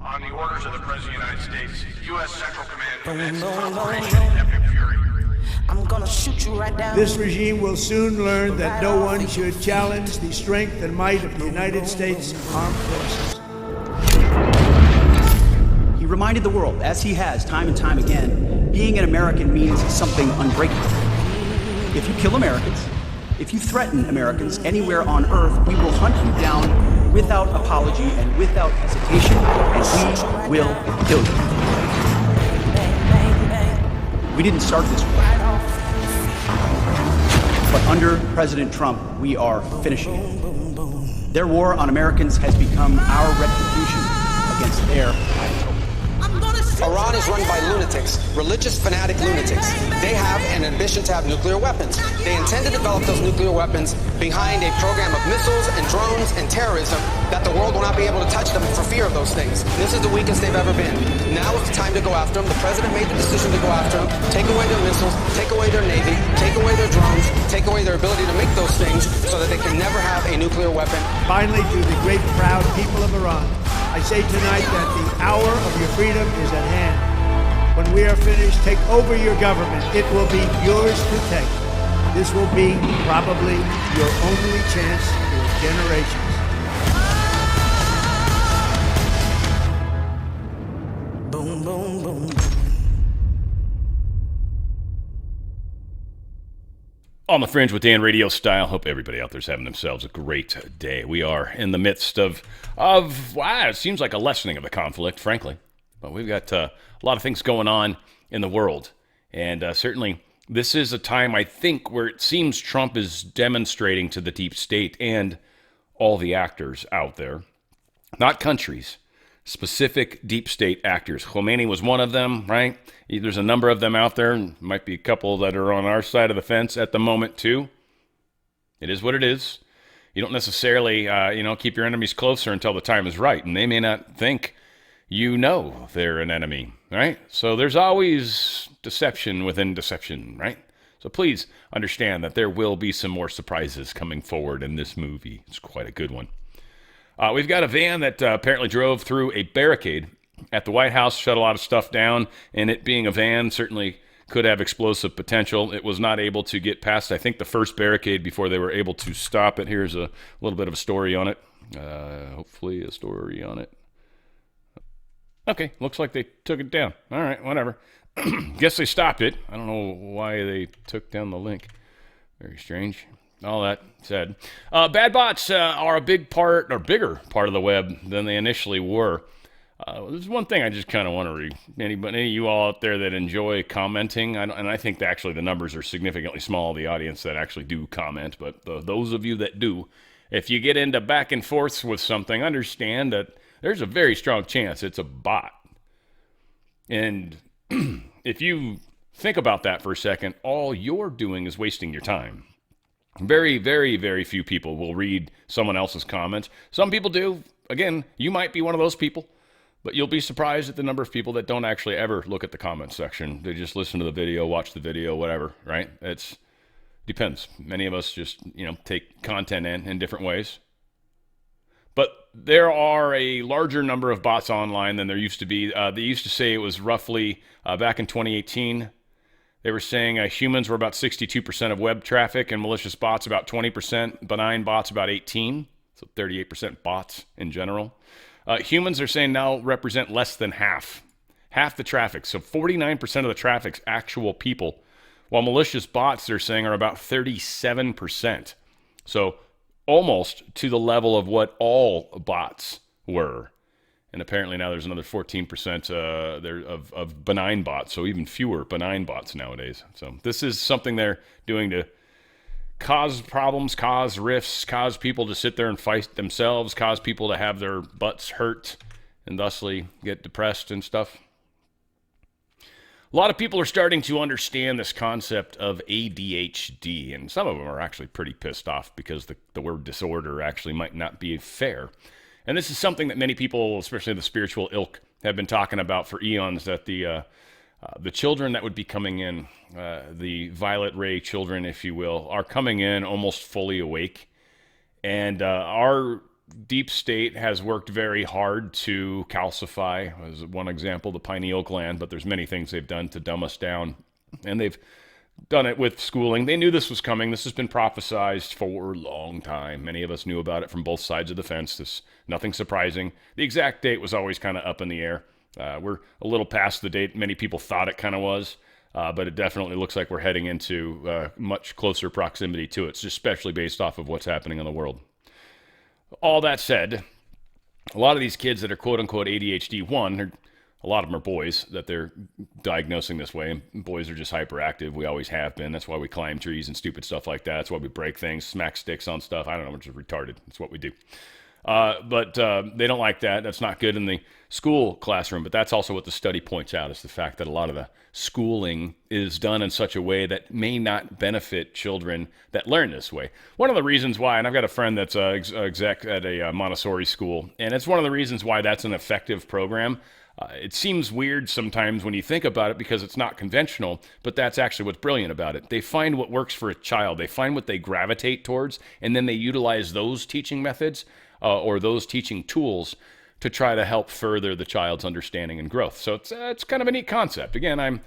On the orders of the President of the United States, U.S. Central Command commences Operation Epic Fury. I'm gonna shoot you right down. This regime will soon learn that no one should challenge the strength and might of the United States Armed Forces. He reminded the world, as he has time and time again, being an American means something unbreakable. If you kill Americans, if you threaten Americans anywhere on earth, we will hunt you down without apology and without hesitation, and we will kill you. We didn't start this war, but under President Trump, we are finishing it. Their war on Americans has become our retribution against their ideology. Iran is run by lunatics, religious fanatic lunatics. They have an ambition to have nuclear weapons. They intend to develop those nuclear weapons behind a program of missiles and drones and terrorism that the world will not be able to touch them for fear of those things. This is the weakest they've ever been. Now is the time to go after them. The president made the decision to go after them, take away their missiles, take away their navy, take away their drones, take away their ability to make those things so that they can never have a nuclear weapon. Finally, to the great proud people of Iran, I say tonight that the hour of your freedom is at hand. When we are finished, take over your government. It will be yours to take. This will be probably your only chance for generations. Boom, boom, boom. On the Fringe with Dan RadioStyle. Hope everybody out there's having themselves a great day. We are in the midst of it seems like a lessening of the conflict, frankly. But we've got a lot of things going on in the world. And certainly this is a time, I think, where it seems Trump is demonstrating to the deep state and all the actors out there, not countries, specific deep state actors. Khomeini was one of them, right? There's a number of them out there, and might be a couple that are on our side of the fence at the moment too. It is what it is. You don't necessarily, keep your enemies closer until the time is right, and they may not think you know they're an enemy, right? So there's always deception within deception, right? So please understand that there will be some more surprises coming forward in this movie. It's quite a good one. We've got a van that apparently drove through a barricade at the White House, shut a lot of stuff down, and it being a van certainly could have explosive potential. It was not able to get past, I think, the first barricade before they were able to stop it. Here's a little bit of a story on it. Hopefully a story on it. Okay, looks like they took it down. All right, whatever. Guess they stopped it. I don't know why they took down the link. Very strange. All that said, bad bots are a big part, or bigger part of the web than they initially were. There's one thing I just kind of want to read. Any of you all out there that enjoy commenting, and I think that actually the numbers are significantly small, the audience that actually do comment, but those of you that do, if you get into back and forths with something, understand that there's a very strong chance it's a bot. And if you think about that for a second, all you're doing is wasting your time. Very, very, very few people will read someone else's comments. Some people do. Again, you might be one of those people, but you'll be surprised at the number of people that don't actually ever look at the comment section. They just listen to the video, watch the video, whatever, right? It depends. Many of us just, take content in different ways. But there are a larger number of bots online than there used to be. They used to say it was roughly, back in 2018, they were saying humans were about 62% of web traffic and malicious bots about 20%, benign bots about 18%, so 38% bots in general. Humans are saying now represent less than half the traffic. So 49% of the traffic's actual people, while malicious bots, they're saying, are about 37%. So almost to the level of what all bots were. And apparently now there's another 14% of benign bots, so even fewer benign bots nowadays. So this is something they're doing to cause problems, cause rifts, cause people to sit there and fight themselves, cause people to have their butts hurt and thusly get depressed and stuff. A lot of people are starting to understand this concept of ADHD, and some of them are actually pretty pissed off because the word disorder actually might not be fair. And this is something that many people, especially the spiritual ilk, have been talking about for eons, that the children that would be coming in, the violet ray children, if you will, are coming in almost fully awake and are deep state has worked very hard to calcify, as one example, the pineal gland, but there's many things they've done to dumb us down. And they've done it with schooling. They knew this was coming. This has been prophesized for a long time. Many of us knew about it from both sides of the fence. This nothing surprising. The exact date was always kind of up in the air. We're a little past the date many people thought it kind of was, but it definitely looks like we're heading into much closer proximity to it, especially based off of what's happening in the world. All that said, a lot of these kids that are quote-unquote ADHD, a lot of them are boys that they're diagnosing this way. And boys are just hyperactive. We always have been. That's why we climb trees and stupid stuff like that. That's why we break things, smack sticks on stuff. I don't know, we're just retarded. That's what we do. But they don't like that. That's not good in the school classroom. But that's also what the study points out, is the fact that a lot of the schooling is done in such a way that may not benefit children that learn this way. One of the reasons why, and I've got a friend that's exec at a Montessori school, and it's one of the reasons why that's an effective program. It seems weird sometimes when you think about it because it's not conventional, but that's actually what's brilliant about it. They find what works for a child. They find what they gravitate towards, and then they utilize those teaching methods or those teaching tools to try to help further the child's understanding and growth. So it's kind of a neat concept. Again, I'm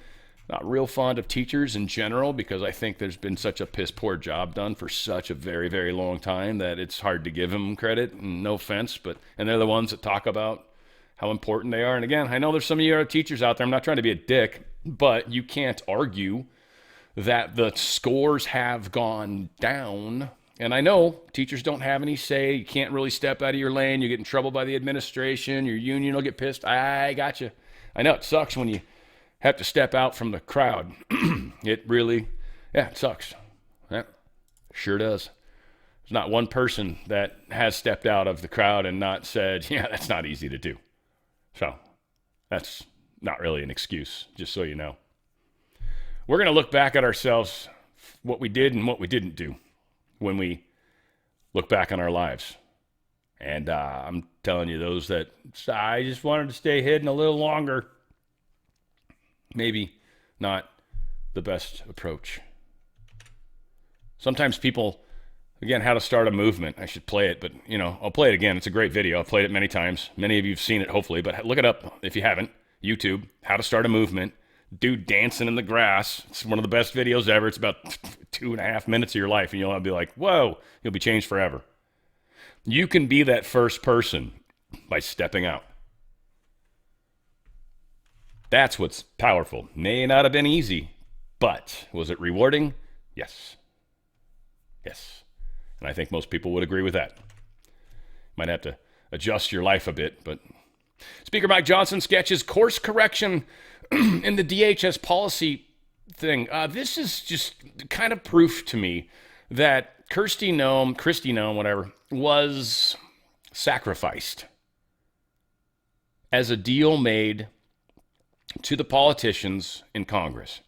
not real fond of teachers in general because I think there's been such a piss-poor job done for such a very, very long time that it's hard to give them credit, and no offense, and they're the ones that talk about how important they are. And again, I know there's some of you are teachers out there. I'm not trying to be a dick, but you can't argue that the scores have gone down. And I know teachers don't have any say. You can't really step out of your lane. You get in trouble by the administration. Your union will get pissed. I got you. I know it sucks when you have to step out from the crowd. It really, it sucks. Yeah, sure does. There's not one person that has stepped out of the crowd and not said, yeah, that's not easy to do. So that's not really an excuse, just so you know. We're going to look back at ourselves, what we did and what we didn't do when we look back on our lives. And I'm telling you, those that I just wanted to stay hidden a little longer, maybe not the best approach. Sometimes people, again, how to start a movement. I should play it, but, I'll play it again. It's a great video. I've played it many times. Many of you have seen it, hopefully, but look it up if you haven't. YouTube, how to start a movement. Dude dancing in the grass. It's one of the best videos ever. It's about 2.5 minutes of your life, and you'll be like, whoa, you'll be changed forever. You can be that first person by stepping out. That's what's powerful. May not have been easy, but was it rewarding? Yes. Yes. And I think most people would agree with that. Might have to adjust your life a bit, but Speaker Mike Johnson sketches course correction in the DHS policy thing. This is just kind of proof to me that Kristi Noem, whatever, was sacrificed as a deal made to the politicians in Congress.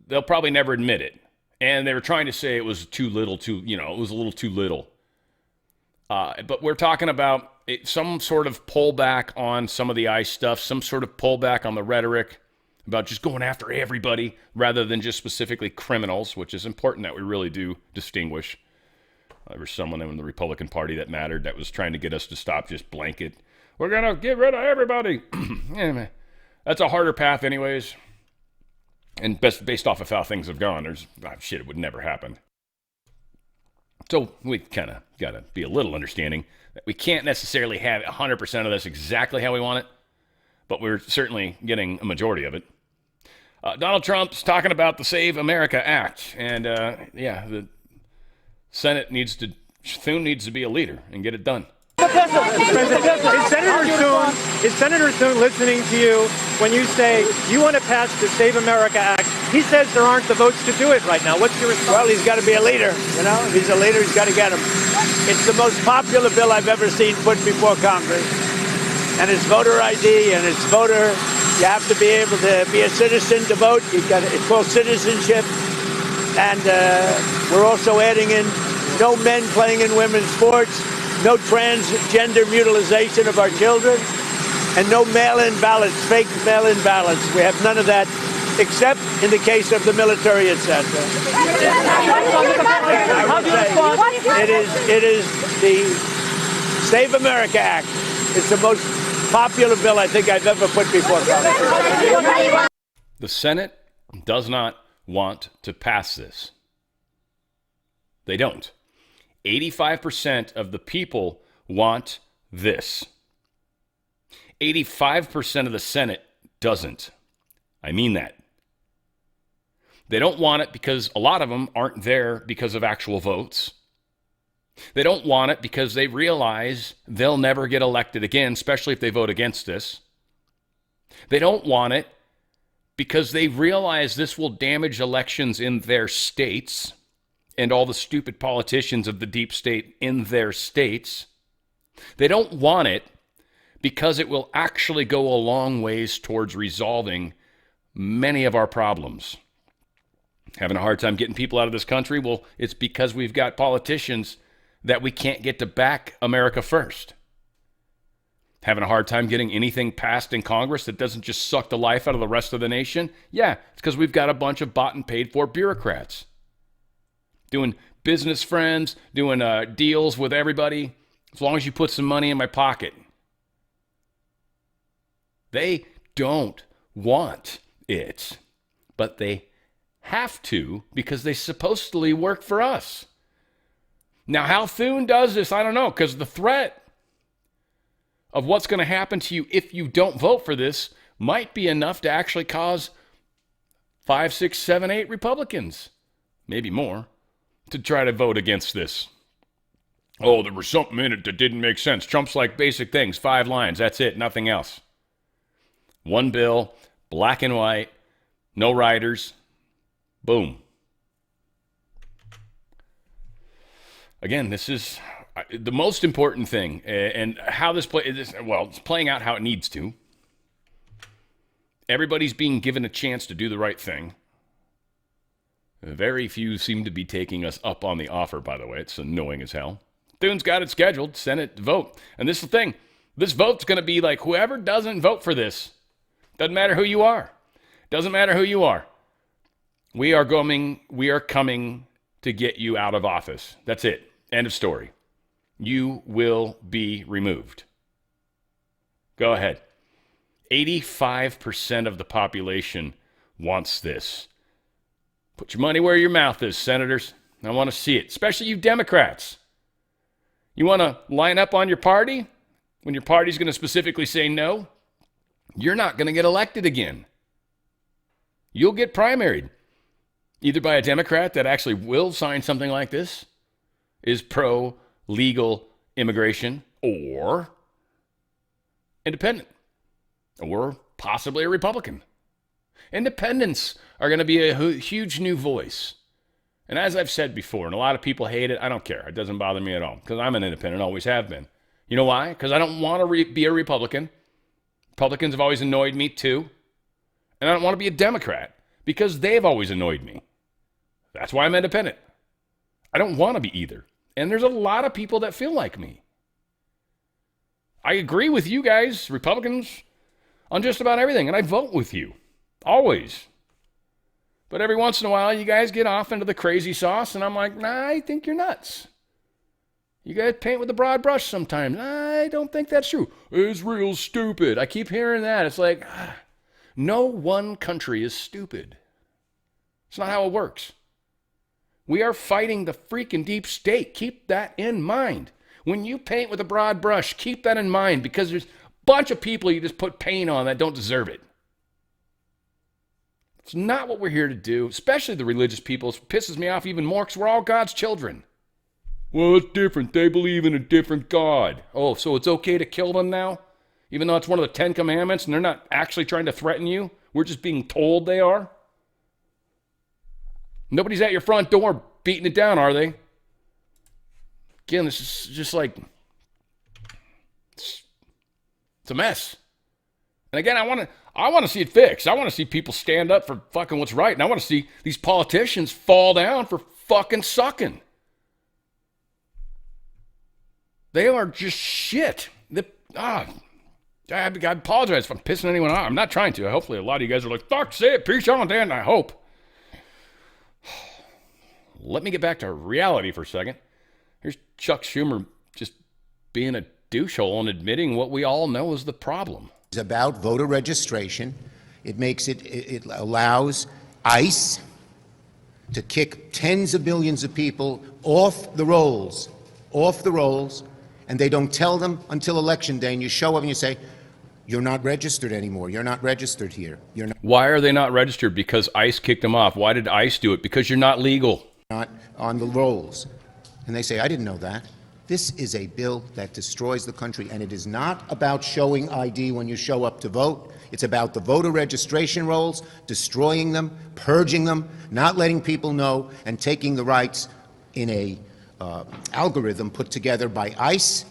They'll probably never admit it. And they were trying to say it was too little, it was a little too little. But we're talking about some sort of pullback on some of the ICE stuff, some sort of pullback on the rhetoric about just going after everybody rather than just specifically criminals, which is important that we really do distinguish. There was someone in the Republican Party that mattered that was trying to get us to stop just blanket. We're going to get rid of everybody. Yeah, that's a harder path anyways. And based off of how things have gone, it would never happen. So we kind of got to be a little understanding that we can't necessarily have 100% of this exactly how we want it, but we're certainly getting a majority of it. Donald Trump's talking about the Save America Act, and the Senate needs to be a leader and get it done. Is Senator Thune listening to you when you say you want to pass the Save America Act? He says there aren't the votes to do it right now. What's your response? Well, he's got to be a leader. If he's a leader, he's got to get him. It's the most popular bill I've ever seen put before Congress. And it's voter ID and it's voter. You have to be able to be a citizen to vote. It's called citizenship. And we're also adding in no men playing in women's sports, no transgender mutilization of our children, and no mail-in ballots, fake mail-in ballots. We have none of that, except in the case of the military, etc. It is the Save America Act is the most popular bill I think I've ever put before Congress. The Senate does not want to pass this. They don't. 85% of the people want this. 85% of the Senate doesn't. I mean that. They don't want it because a lot of them aren't there because of actual votes. They don't want it because they realize they'll never get elected again, especially if they vote against this. They don't want it because they realize this will damage elections in their states and all the stupid politicians of the deep state in their states. They don't want it because it will actually go a long ways towards resolving many of our problems. Having a hard time getting people out of this country? Well, it's because we've got politicians that we can't get to back America first. Having a hard time getting anything passed in Congress that doesn't just suck the life out of the rest of the nation? Yeah, it's because we've got a bunch of bought and paid for bureaucrats doing business friends, doing deals with everybody, as long as you put some money in my pocket. They don't want it, but they have to because they supposedly work for us. Now, how Thune does this, I don't know, because the threat of what's going to happen to you if you don't vote for this might be enough to actually cause 5, 6, 7, 8 Republicans, maybe more, to try to vote against this. Oh, there was something in it that didn't make sense. Trump's like basic things, 5 lines, that's it, nothing else. One bill, black and white, no riders, boom. Again, this is the most important thing, and how this it's playing out how it needs to. Everybody's being given a chance to do the right thing. Very few seem to be taking us up on the offer, by the way. It's annoying as hell. Thune's got it scheduled, Senate vote. And this is the thing. This vote's going to be like whoever doesn't vote for this. Doesn't matter who you are. Doesn't matter who you are. We are coming to get you out of office. That's it. End of story. You will be removed. Go ahead. 85% of the population wants this. Put your money where your mouth is, senators. I want to see it, especially you Democrats. You want to line up on your party when your party's going to specifically say no? You're not going to get elected again. You'll get primaried, either by a Democrat that actually will sign something like this, is pro-legal immigration, or independent, or possibly a Republican. Independents are going to be a huge new voice. And as I've said before, and a lot of people hate it, I don't care. It doesn't bother me at all, because I'm an independent, always have been. You know why? Because I don't want to be a Republican. Republicans have always annoyed me too. And I don't want to be a Democrat, because they've always annoyed me. That's why I'm independent. I don't want to be either. And there's a lot of people that feel like me. I agree with you guys, Republicans, on just about everything, and I vote with you. Always. But every once in a while, you guys get off into the crazy sauce, and I'm like, nah, I think you're nuts. You guys paint with a broad brush sometimes. I don't think that's true. Israel's stupid. I keep hearing that. It's like, no one country is stupid. It's not how it works. We are fighting the freaking deep state. Keep that in mind. When you paint with a broad brush, keep that in mind, because there's a bunch of people you just put paint on that don't deserve it. It's not what we're here to do, especially the religious people. It pisses me off even more because we're all God's children. Well, it's different. They believe in a different God. Oh, so it's okay to kill them now? Even though it's one of the 10 Commandments and they're not actually trying to threaten you? We're just being told they are? Nobody's at your front door beating it down, are they? Again, this is just like, it's a mess. And again, I want to see it fixed. I want to see people stand up for fucking what's right. And I want to see these politicians fall down for fucking sucking. They are just shit. I apologize if I'm pissing anyone off. I'm not trying to. Hopefully a lot of you guys are like, fuck, say it, peace on, Dan. I hope. Let me get back to reality for a second. Here's Chuck Schumer just being a douchehole and admitting what we all know is the problem. It's about voter registration. It allows ICE to kick tens of millions of people off the rolls, and they don't tell them until Election Day, and you show up and you say, you're not registered anymore. You're not registered here. You're Why are they not registered? Because ICE kicked them off. Why did ICE do it? Because you're not legal. not on the rolls. And they say, I didn't know that. This is a bill that destroys the country, and it is not about showing ID when you show up to vote. It's about the voter registration rolls, destroying them, purging them, not letting people know, and taking the rights in a algorithm put together by ICE,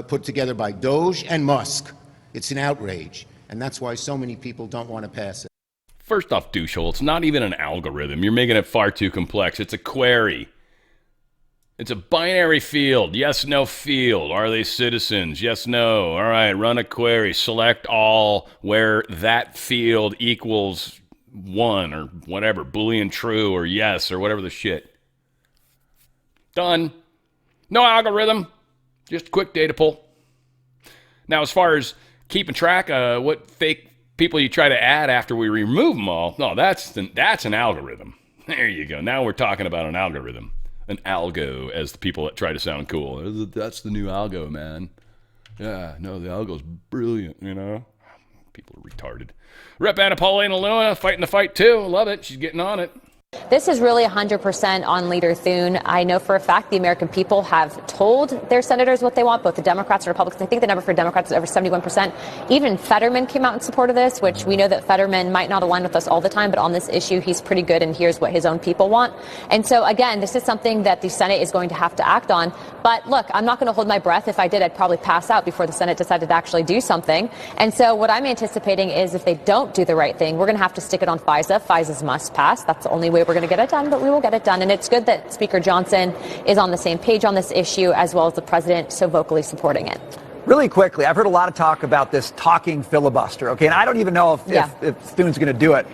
put together by Doge and Musk. It's an outrage, and that's why so many people don't want to pass it. First off, douchehole, it's not even an algorithm. You're making it far too complex. It's a query. It's a binary field. Yes, no field. Are they citizens? Yes, no. All right, run a query. Select all where that field equals 1 or whatever. Boolean true or yes or whatever the shit. Done. No algorithm. Just a quick data pull. Now, as far as keeping track of what fake people you try to add after we remove them all, no, that's an algorithm. There you go. Now we're talking about an algorithm. An algo, as the people that try to sound cool. That's the new algo, man. Yeah, no, the algo's brilliant, you know? People are retarded. Rep. Anna Paulina Luna fighting the fight, too. Love it. She's getting on it. This is really 100% on Leader Thune. I know for a fact the American people have told their senators what they want, both the Democrats and Republicans. I think the number for Democrats is over 71%. Even Fetterman came out in support of this, which we know that Fetterman might not align with us all the time, but on this issue, he's pretty good, and here's what his own people want. And so, again, this is something that the Senate is going to have to act on. But look, I'm not going to hold my breath. If I did, I'd probably pass out before the Senate decided to actually do something. And so what I'm anticipating is if they don't do the right thing, we're going to have to stick it on FISA. FISA's must pass. That's the only way we're going to get it done, but we will get it done. And it's good that Speaker Johnson is on the same page on this issue, as well as the president so vocally supporting it. Really quickly, I've heard a lot of talk about this talking filibuster, okay? And I don't even know if Thune's going to do it.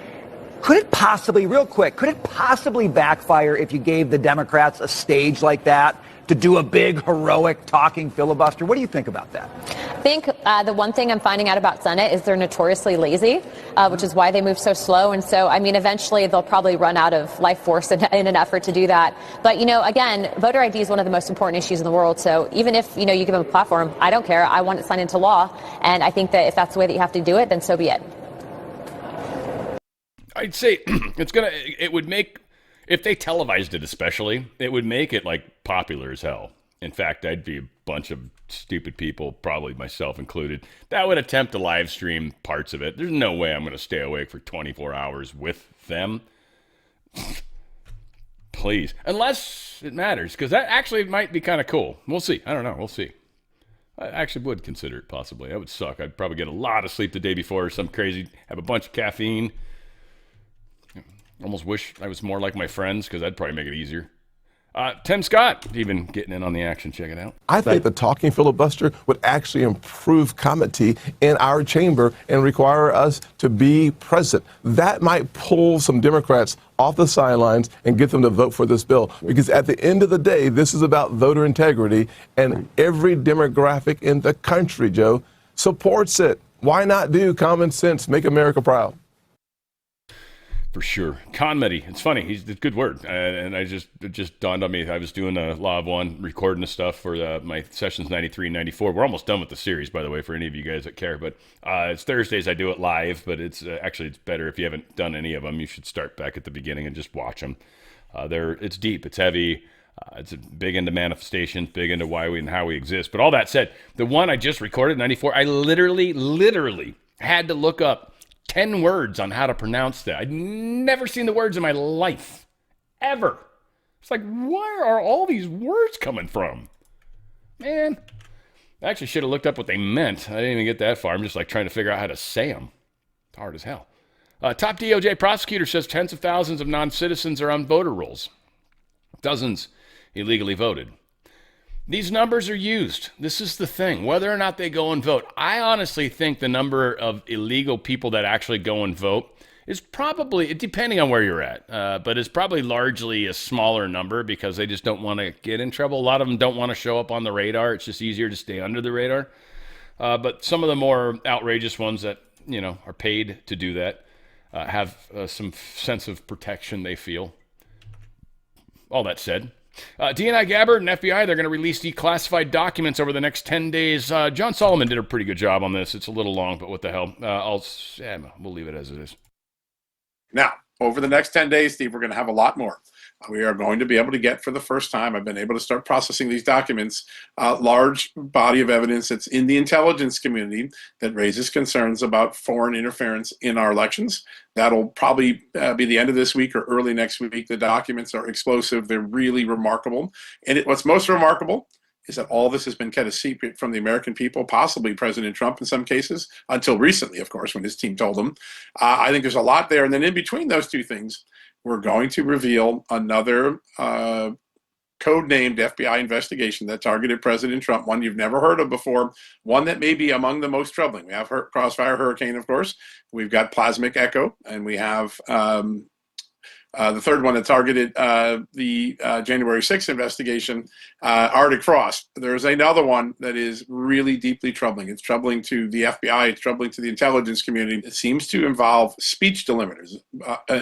Could it possibly, real quick, could it possibly backfire if you gave the Democrats a stage like that to do a big, heroic talking filibuster? What do you think about that? I think the one thing I'm finding out about Senate is they're notoriously lazy, which is why they move so slow. And so, I mean, eventually they'll probably run out of life force in an effort to do that. But, you know, again, voter ID is one of the most important issues in the world. So even if, you know, you give them a platform, I don't care. I want it signed into law. And I think that if that's the way that you have to do it, then so be it. I'd say it would make, if they televised it especially, it would make it like popular as hell. In fact, I'd be a bunch of stupid people, probably myself included, that would attempt to live stream parts of it. There's no way I'm going to stay awake for 24 hours with them. Please. Unless it matters, because that actually might be kind of cool. We'll see. I don't know. We'll see. I actually would consider it, possibly. That would suck. I'd probably get a lot of sleep the day before or some crazy, have a bunch of caffeine. Almost wish I was more like my friends, because that'd probably make it easier. Tim Scott, even getting in on the action. Check it out. I think the talking filibuster would actually improve comity in our chamber and require us to be present. That might pull some Democrats off the sidelines and get them to vote for this bill. Because at the end of the day, this is about voter integrity, and every demographic in the country, Joe, supports it. Why not do common sense, make America proud? For sure. Conmedy. It's funny. It's a good word. And it just dawned on me. I was doing a Law of One, recording the stuff for my sessions 93 and 94. We're almost done with the series, by the way, for any of you guys that care. But it's Thursdays. I do it live, but it's actually it's better if you haven't done any of them. You should start back at the beginning and just watch them. It's deep. It's heavy. It's big into manifestations, big into why we and how we exist. But all that said, the one I just recorded, 94, I literally had to look up 10 words on how to pronounce that. I'd never seen the words in my life. Ever. It's like, where are all these words coming from? Man. I actually should have looked up what they meant. I didn't even get that far. I'm just like trying to figure out how to say them. It's hard as hell. Top DOJ prosecutor says tens of thousands of non-citizens are on voter rolls. Dozens illegally voted. These numbers are used. This is the thing. Whether or not they go and vote, I honestly think the number of illegal people that actually go and vote is probably, depending on where you're at, but it's probably largely a smaller number because they just don't want to get in trouble. A lot of them don't want to show up on the radar. It's just easier to stay under the radar. But some of the more outrageous ones that, are paid to do that have some sense of protection they feel. All that said, DNI Gabbard and FBI, they're going to release declassified documents over the next 10 days. John Solomon did a pretty good job on this. It's a little long, but what the hell? We'll leave it as it is. Now, over the next 10 days, Steve, we're going to have a lot more. We are going to be able to get, for the first time, I've been able to start processing these documents, large body of evidence that's in the intelligence community that raises concerns about foreign interference in our elections. That'll probably be the end of this week or early next week. The documents are explosive. They're really remarkable. And what's most remarkable is that all this has been kept a secret from the American people, possibly President Trump in some cases, until recently, of course, when his team told him. I think there's a lot there. And then in between those two things, we're going to reveal another code-named FBI investigation that targeted President Trump, one you've never heard of before, one that may be among the most troubling. We have Crossfire Hurricane, of course. We've got Plasmic Echo, and we have the third one that targeted the January 6th investigation, Arctic Frost. There's another one that is really deeply troubling. It's troubling to the FBI. It's troubling to the intelligence community. It seems to involve speech delimiters.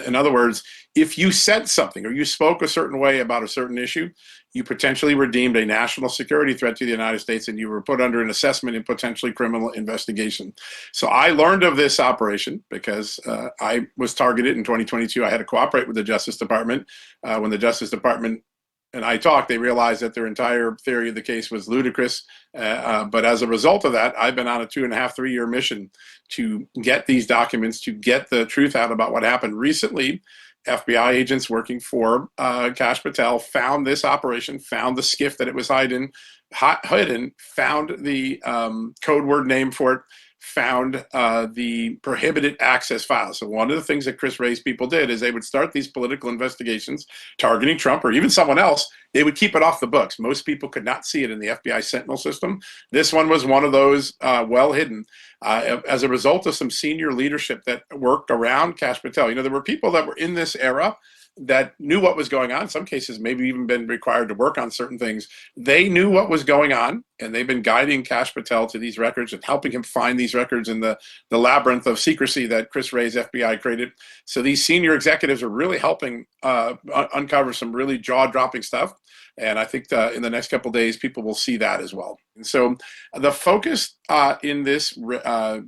In other words, if you said something or you spoke a certain way about a certain issue, you potentially were deemed a national security threat to the United States and you were put under an assessment and potentially criminal investigation. So I learned of this operation because I was targeted in 2022. I had to cooperate with the Justice Department. When the Justice Department and I talked, they realized that their entire theory of the case was ludicrous. But as a result of that, I've been on a 2.5, 3-year mission to get these documents, to get the truth out about what happened. Recently, FBI agents working for Kash Patel found this operation, found the skiff that it was hidden, found the code word name for it, found the prohibited access files. So one of the things that Chris Wray's people did is they would start these political investigations targeting Trump or even someone else. They would keep it off the books. Most people could not see it in the FBI Sentinel system. This one was one of those well hidden as a result of some senior leadership that worked around Kash Patel. There were people that were in this era that knew what was going on. In some cases, maybe even been required to work on certain things. They knew what was going on, and they've been guiding Kash Patel to these records and helping him find these records in the labyrinth of secrecy that Chris Wray's FBI created. So these senior executives are really helping uncover some really jaw-dropping stuff. And I think in the next couple of days, people will see that as well. And so the focus in this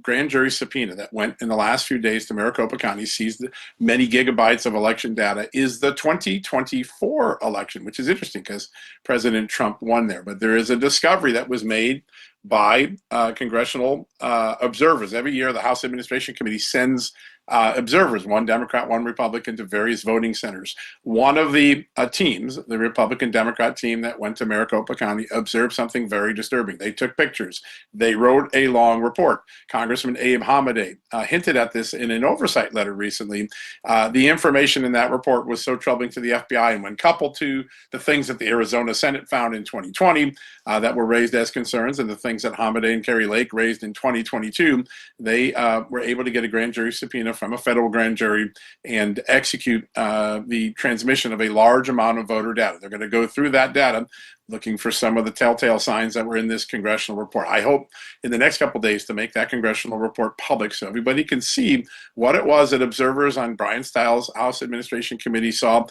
grand jury subpoena that went in the last few days to Maricopa County, seized many gigabytes of election data, is the 2024 election, which is interesting because President Trump won there. But there is a discovery that was made by congressional observers. Every year, the House Administration Committee sends observers, one Democrat, one Republican, to various voting centers. One of the teams, the Republican-Democrat team that went to Maricopa County, observed something very disturbing. They took pictures. They wrote a long report. Congressman Abe Hamadeh hinted at this in an oversight letter recently. The information in that report was so troubling to the FBI, and when coupled to the things that the Arizona Senate found in 2020 that were raised as concerns, and the things that Hamadeh and Kerry Lake raised in 2022, they were able to get a grand jury subpoena from a federal grand jury and execute the transmission of a large amount of voter data. They're going to go through that data, looking for some of the telltale signs that were in this congressional report. I hope in the next couple of days to make that congressional report public so everybody can see what it was that observers on Brian Stiles' House Administration Committee saw.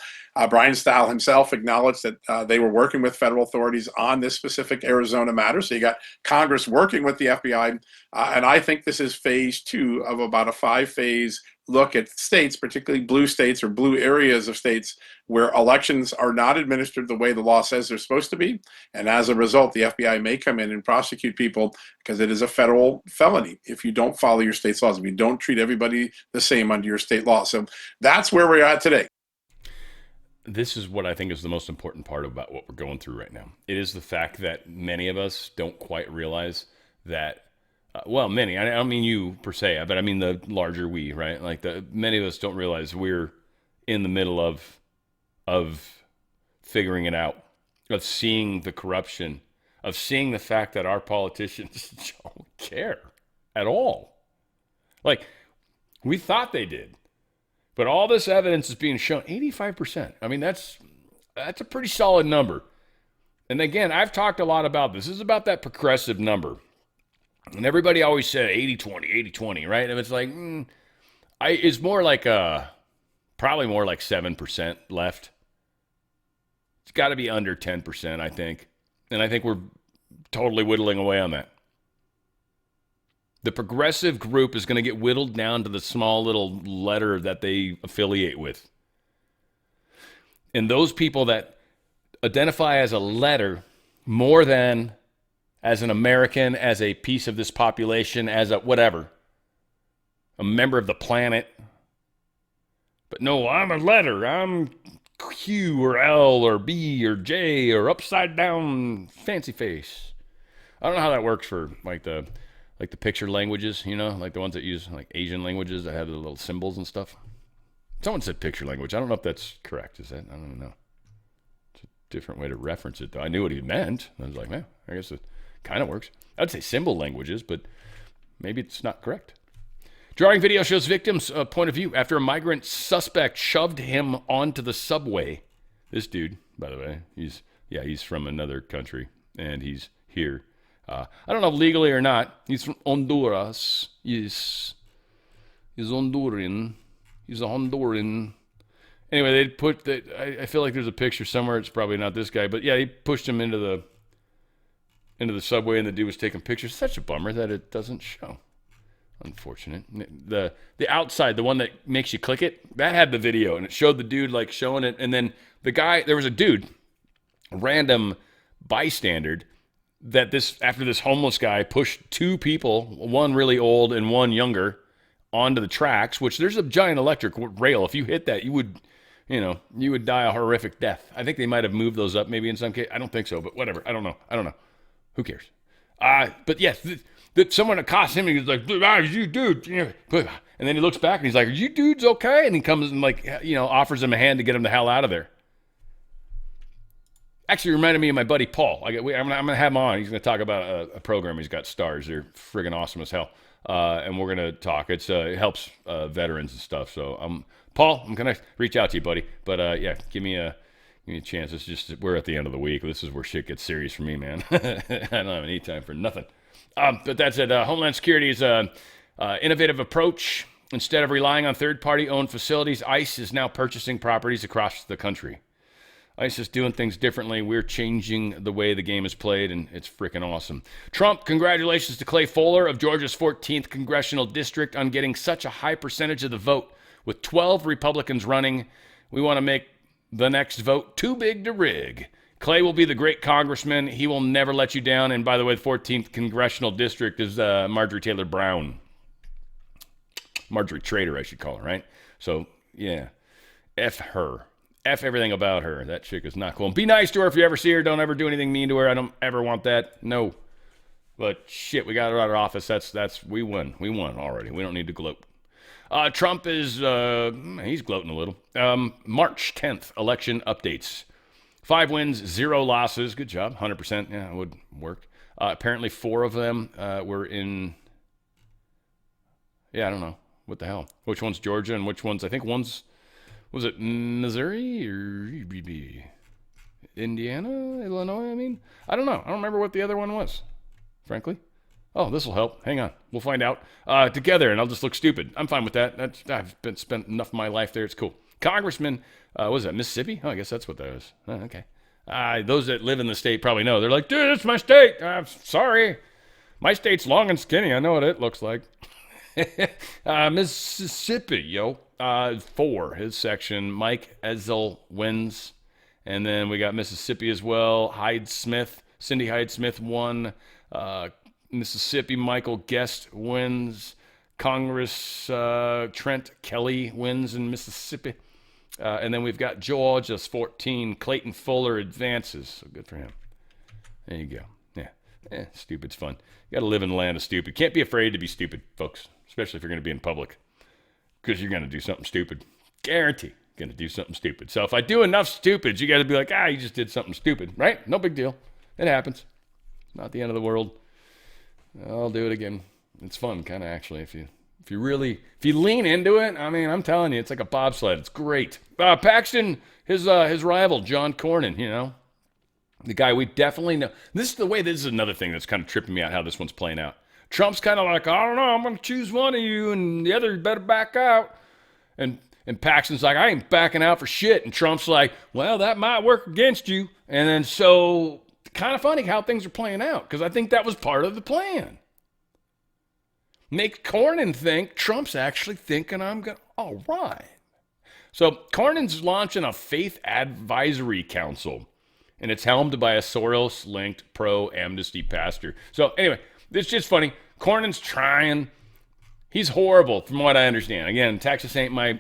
Brian Stiles himself acknowledged that they were working with federal authorities on this specific Arizona matter. So you got Congress working with the FBI. And I think this is phase 2 of about a 5-phase look at states, particularly blue states or blue areas of states where elections are not administered the way the law says they're supposed to be. And as a result, the FBI may come in and prosecute people because it is a federal felony if you don't follow your state's laws, if you don't treat everybody the same under your state law. So that's where we're at today. This is what I think is the most important part about what we're going through right now. It is the fact that many of us don't quite realize that many. I don't mean you per se, but I mean the larger we, right? Like many of us don't realize we're in the middle of figuring it out, of seeing the corruption, of seeing the fact that our politicians don't care at all. Like, we thought they did, but all this evidence is being shown. 85%. I mean, that's a pretty solid number. And again, I've talked a lot about this. This is about that progressive number. And everybody always said 80-20, 80-20, right? And it's like, it's more like, probably more like 7% left. It's got to be under 10%, I think. And I think we're totally whittling away on that. The progressive group is going to get whittled down to the small little letter that they affiliate with. And those people that identify as a letter more than as an American, as a piece of this population, as a whatever, a member of the planet. But no, I'm a letter. I'm Q or L or B or J or upside down fancy face. I don't know how that works for like the picture languages, you know, like the ones that use like Asian languages that have the little symbols and stuff. Someone said picture language. I don't know if that's correct. Is that? I don't know. It's a different way to reference it, though. I knew what he meant. I was like, man, I guess it kind of works. I'd say symbol languages, but maybe it's not correct. Drawing video shows victim's point of view after a migrant suspect shoved him onto the subway. This dude, by the way, he's from another country, and he's here. I don't know if legally or not. He's from Honduras. Yes. He's Honduran. He's a Honduran. Anyway, they put I feel like there's a picture somewhere. It's probably not this guy, but yeah, he pushed him into the subway, and the dude was taking pictures. Such a bummer that it doesn't show. Unfortunate. The outside, the one that makes you click it, that had the video, and it showed the dude like showing it, and then the guy, there was a dude, a random bystander, that after this homeless guy pushed two people, one really old and one younger, onto the tracks, which there's a giant electric rail. If you hit that, you would die a horrific death. I think they might have moved those up maybe in some case. I don't think so, but whatever. I don't know. Who cares? But yes, someone accosts him and he's like, you dude. And then he looks back and he's like, are you dudes okay? And he comes and offers him a hand to get him the hell out of there. Actually reminded me of my buddy Paul. I'm going to have him on. He's going to talk about a program he's got, Stars. They're friggin' awesome as hell. And we're going to talk. It helps veterans and stuff. So, Paul, I'm going to reach out to you, buddy. But, yeah, give me a chance. It's just, we're at the end of the week. This is where shit gets serious for me, man. I don't have any time for nothing. But that's it. Homeland Security's innovative approach. Instead of relying on third-party owned facilities, ICE is now purchasing properties across the country. ICE is doing things differently. We're changing the way the game is played, and it's freaking awesome. Trump, congratulations to Clay Fuller of Georgia's 14th Congressional District on getting such a high percentage of the vote. With 12 Republicans running, we want to make the next vote too big to rig. Clay will be the great congressman. He will never let you down. And by the way, the 14th Congressional District is Marjorie Taylor Brown. Marjorie Trader, I should call her, right? So, yeah, F her. F everything about her. That chick is not cool. And be nice to her if you ever see her. Don't ever do anything mean to her. I don't ever want that. No. But shit, we got her out of office. We won. We won already. We don't need to gloat. Trump is, he's gloating a little. March 10th, election updates. 5 wins, 0 losses. Good job. 100%. Yeah, it would work. Apparently 4 of them were in, I don't know. What the hell? Which one's Georgia and which one's, I think one's, was it Missouri or Indiana, Illinois? I don't know. I don't remember what the other one was, frankly. Oh, this will help. Hang on. We'll find out together, and I'll just look stupid. I'm fine with that. I've spent enough of my life there. It's cool. Congressman, what was that, Mississippi? Oh, I guess that's what that is. Oh, okay. Those that live in the state probably know. They're like, dude, it's my state. Sorry. My state's long and skinny. I know what it looks like. Mississippi, yo. 4, his section. Mike Ezel wins. And then we got Mississippi as well. Cindy Hyde-Smith won. Mississippi, Michael Guest wins. Congress, Trent Kelly wins in Mississippi. And then we've got Georgia's 14. Clayton Fuller advances. So good for him. There you go. Yeah. Stupid's fun. You got to live in the land of stupid. Can't be afraid to be stupid, folks. Especially if you're going to be in public. Because you're going to do something stupid. Guarantee going to do something stupid. So if I do enough stupids, you got to be like, you just did something stupid, right? No big deal. It happens. Not the end of the world. I'll do it again. It's fun, kind of, actually. If you lean into it, I'm telling you, it's like a bobsled. It's great. Paxton, his rival, John Cornyn, the guy we definitely know. This is another thing that's kind of tripping me out, how this one's playing out. Trump's kind of like, I don't know, I'm going to choose one of you and the other better back out. And Paxton's like, I ain't backing out for shit. And Trump's like, well, that might work against you. And then so kind of funny how things are playing out, because I think that was part of the plan. Make Cornyn think Trump's actually thinking I'm going to, all right. So Cornyn's launching a faith advisory council, and it's helmed by a Soros-linked pro-amnesty pastor. So anyway, it's just funny. Cornyn's trying. He's horrible from what I understand. Again, Texas ain't my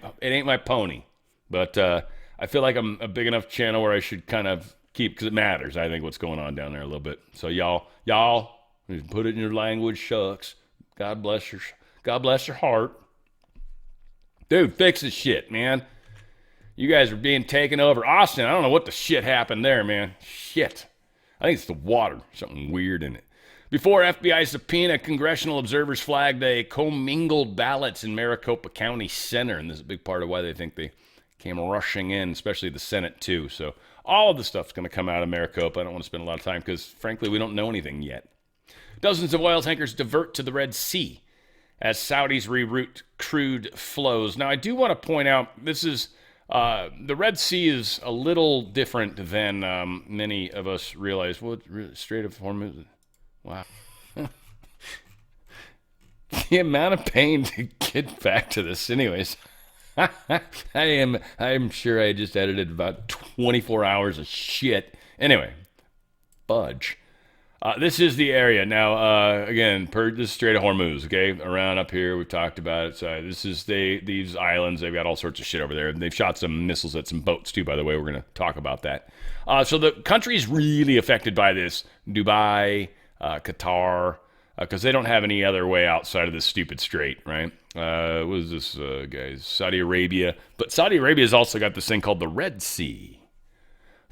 pony. But I feel like I'm a big enough channel where I should kind of keep, because it matters, I think, what's going on down there a little bit. So y'all, put it in your language, shucks. God bless your heart. Dude, fix this shit, man. You guys are being taken over. Austin, I don't know what the shit happened there, man. Shit. I think it's the water. Something weird in it. Before FBI subpoena, congressional observers flagged a commingled ballots in Maricopa County Center. And this is a big part of why they think they came rushing in, especially the Senate, too. So all of the stuff's going to come out of Maricopa. I don't want to spend a lot of time because, frankly, we don't know anything yet. Dozens of oil tankers divert to the Red Sea as Saudis reroute crude flows. Now, I do want to point out, this is... the Red Sea is a little different than many of us realize. What, Strait of Hormuz? Wow. The amount of pain to get back to this. Anyways, I'm sure I just edited about 24 hours of shit. Anyway, budge. This is the area. Now, again, this is Strait of Hormuz, okay? Around up here, we've talked about it. So this is these islands. They've got all sorts of shit over there. They've shot some missiles at some boats, too, by the way. We're going to talk about that. So the country's really affected by this. Dubai, Qatar, because they don't have any other way outside of this stupid strait, right? What is this, guys? Saudi Arabia. But Saudi Arabia's also got this thing called the Red Sea.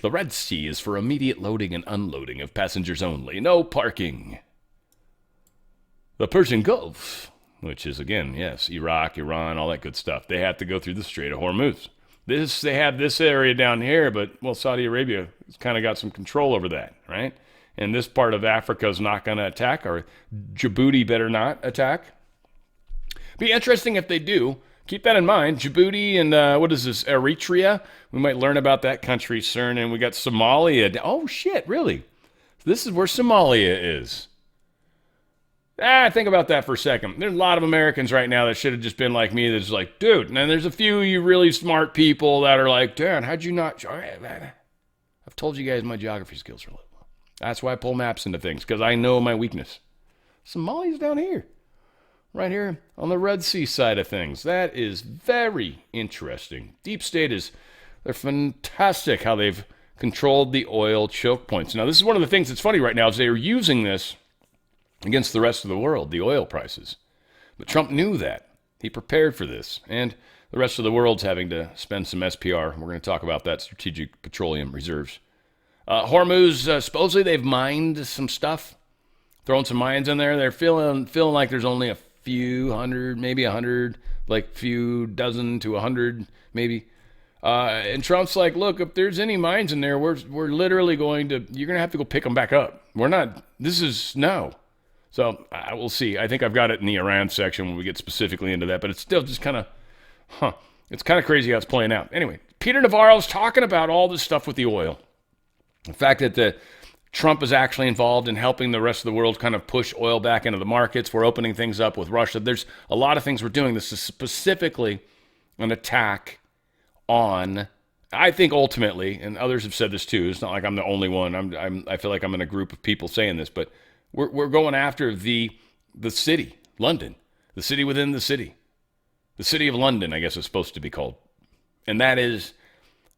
The Red Sea is for immediate loading and unloading of passengers only. No parking. The Persian Gulf, which is, again, yes, Iraq, Iran, all that good stuff. They have to go through the Strait of Hormuz. They have this area down here, but, well, Saudi Arabia has kind of got some control over that, right? And this part of Africa is not going to attack, or Djibouti better not attack. Be interesting if they do. Keep that in mind. Djibouti and what is this, Eritrea? We might learn about that country soon. And we got Somalia. Oh, shit, really? This is where Somalia is. Think about that for a second. There's a lot of Americans right now that should have just been like me that's like, dude. And then there's a few of you really smart people that are like, Dan, how'd you not? I've told you guys my geography skills are low. That's why I pull maps into things, because I know my weakness. Somalia's down here. Right here on the Red Sea side of things. That is very interesting. Deep State they're fantastic how they've controlled the oil choke points. Now, this is one of the things that's funny right now is they are using this against the rest of the world, the oil prices. But Trump knew that. He prepared for this. And the rest of the world's having to spend some SPR. We're going to talk about that, Strategic Petroleum Reserves. Hormuz, supposedly they've mined some stuff, thrown some mines in there. They're feeling like there's only a few hundred, maybe 100, like few dozen to 100, maybe. And Trump's like, look, if there's any mines in there, we're literally you're going to have to go pick them back up. No. So I will see. I think I've got it in the Iran section when we get specifically into that, but it's still just kind of, it's kind of crazy how it's playing out. Anyway, Peter Navarro's talking about all this stuff with the oil. The fact that Trump is actually involved in helping the rest of the world kind of push oil back into the markets. We're opening things up with Russia. There's a lot of things we're doing. This is specifically an attack on, I think ultimately, and others have said this too, it's not like I'm the only one. I feel like I'm in a group of people saying this, but we're going after the city, London, the city within the city. The city of London, I guess it's supposed to be called. And that is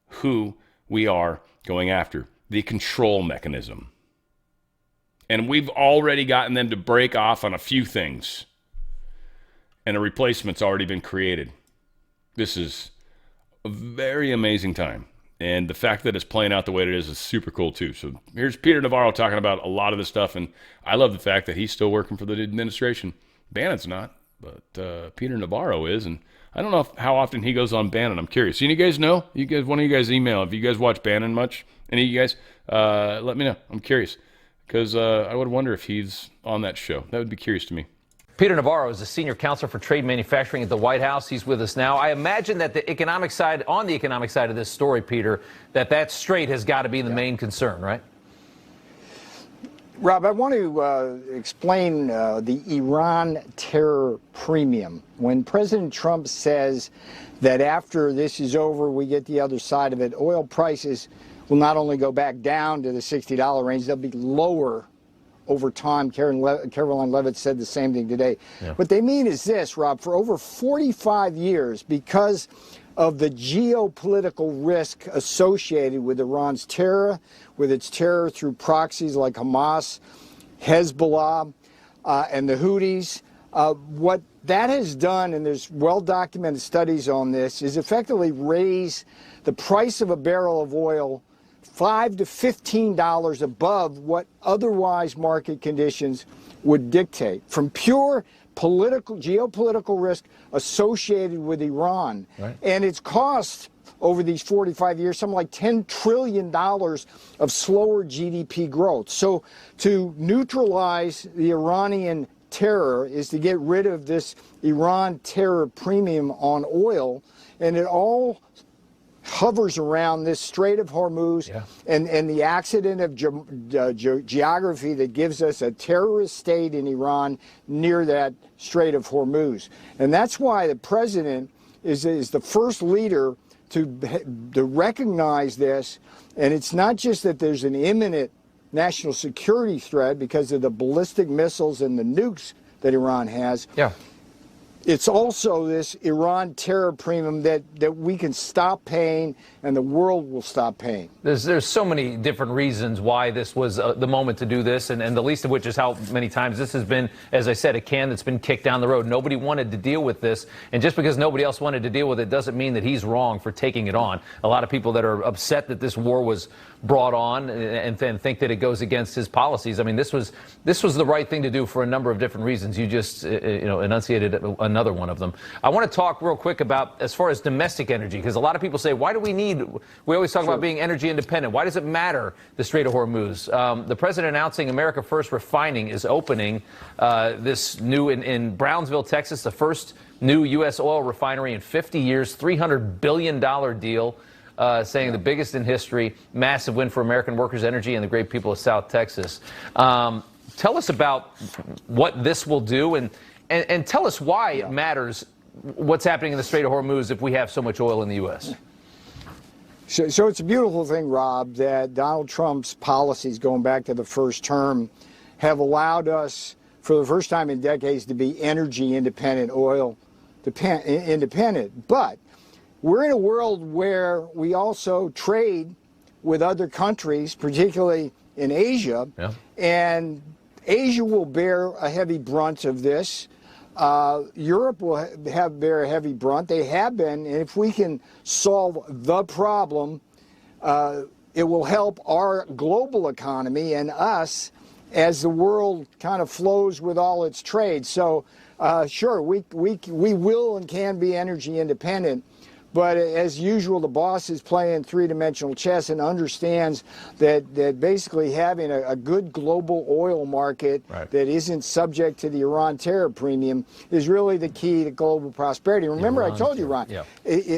who we are going after. The control mechanism. And we've already gotten them to break off on a few things. And a replacement's already been created. This is a very amazing time. And the fact that it's playing out the way it is super cool too. So here's Peter Navarro talking about a lot of this stuff. And I love the fact that he's still working for the administration. Bannon's not, but Peter Navarro is. And I don't know how often he goes on Bannon. I'm curious. You guys know? One of you guys email. If you guys watch Bannon much, any of you guys, let me know. I'm curious. Because I would wonder if he's on that show. That would be curious to me. Peter Navarro is a senior counselor for trade manufacturing at the White House. He's with us now. I imagine that the economic side of this story, Peter, that strait has got to be the main concern, right? Rob, I want to explain the Iran terror premium. When President Trump says that after this is over, we get the other side of it, oil prices will not only go back down to the $60 range, they'll be lower over time. Caroline Levitt said the same thing today. Yeah. What they mean is this, Rob, for over 45 years, because of the geopolitical risk associated with Iran's terror, with its terror through proxies like Hamas, Hezbollah, and the Houthis, what that has done, and there's well-documented studies on this, is effectively raise the price of a barrel of oil $5 to $15 above what otherwise market conditions would dictate, from pure geopolitical risk associated with Iran. Right. And it's cost over these 45 years something like $10 trillion of slower GDP growth. So to neutralize the Iranian terror is to get rid of this Iran terror premium on oil, and it all hovers around this Strait of Hormuz and the accident of geography that gives us a terrorist state in Iran near that Strait of Hormuz. And that's why the president is the first leader to recognize this. And it's not just that there's an imminent national security threat because of the ballistic missiles and the nukes that Iran has. Yeah. It's also this Iran terror premium that we can stop paying and the world will stop paying. There's so many different reasons why this was the moment to do this, and the least of which is how many times this has been, as I said, a can that's been kicked down the road. Nobody wanted to deal with this, and just because nobody else wanted to deal with it doesn't mean that he's wrong for taking it on. A lot of people that are upset that this war was brought on and think that it goes against his policies. I mean, this was the right thing to do for a number of different reasons. You just enunciated another one of them. I want to talk real quick about as far as domestic energy, because a lot of people say, why do we always talk about being energy independent. Why does it matter, the Strait of Hormuz? The president announcing America First Refining is opening this new in Brownsville, Texas, the first new U.S. oil refinery in 50 years, $300 billion deal. Saying the biggest in history, massive win for American workers, energy, and the great people of South Texas. Tell us about what this will do, and tell us why it matters what's happening in the Strait of Hormuz if we have so much oil in the U.S. So it's a beautiful thing, Rob, that Donald Trump's policies going back to the first term have allowed us, for the first time in decades, to be energy independent, oil independent. But we're in a world where we also trade with other countries, particularly in Asia, and Asia will bear a heavy brunt of this. Europe will bear a heavy brunt. They have been, and if we can solve the problem, it will help our global economy and us as the world kind of flows with all its trade. So, sure, we will and can be energy independent. But as usual, the boss is playing three-dimensional chess and understands that basically having a good global oil market that isn't subject to the Iran terror premium is really the key to global prosperity. Remember, I told you, Ron,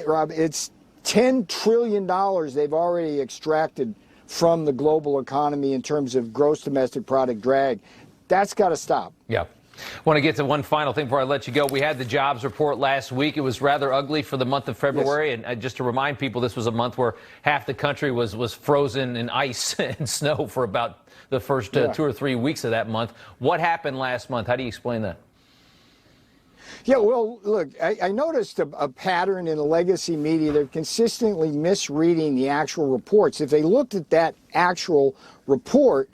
Rob, it's $10 trillion they've already extracted from the global economy in terms of gross domestic product drag. That's got to stop. Yeah. I want to get to one final thing before I let you go. We had the jobs report last week. It was rather ugly for the month of February. Yes. And just to remind people, this was a month where half the country was frozen in ice and snow for about the first 2 or 3 weeks of that month. What happened last month? How do you explain that? Yeah, well, look, I noticed a pattern in the legacy media. They're consistently misreading the actual reports. If they looked at that actual report,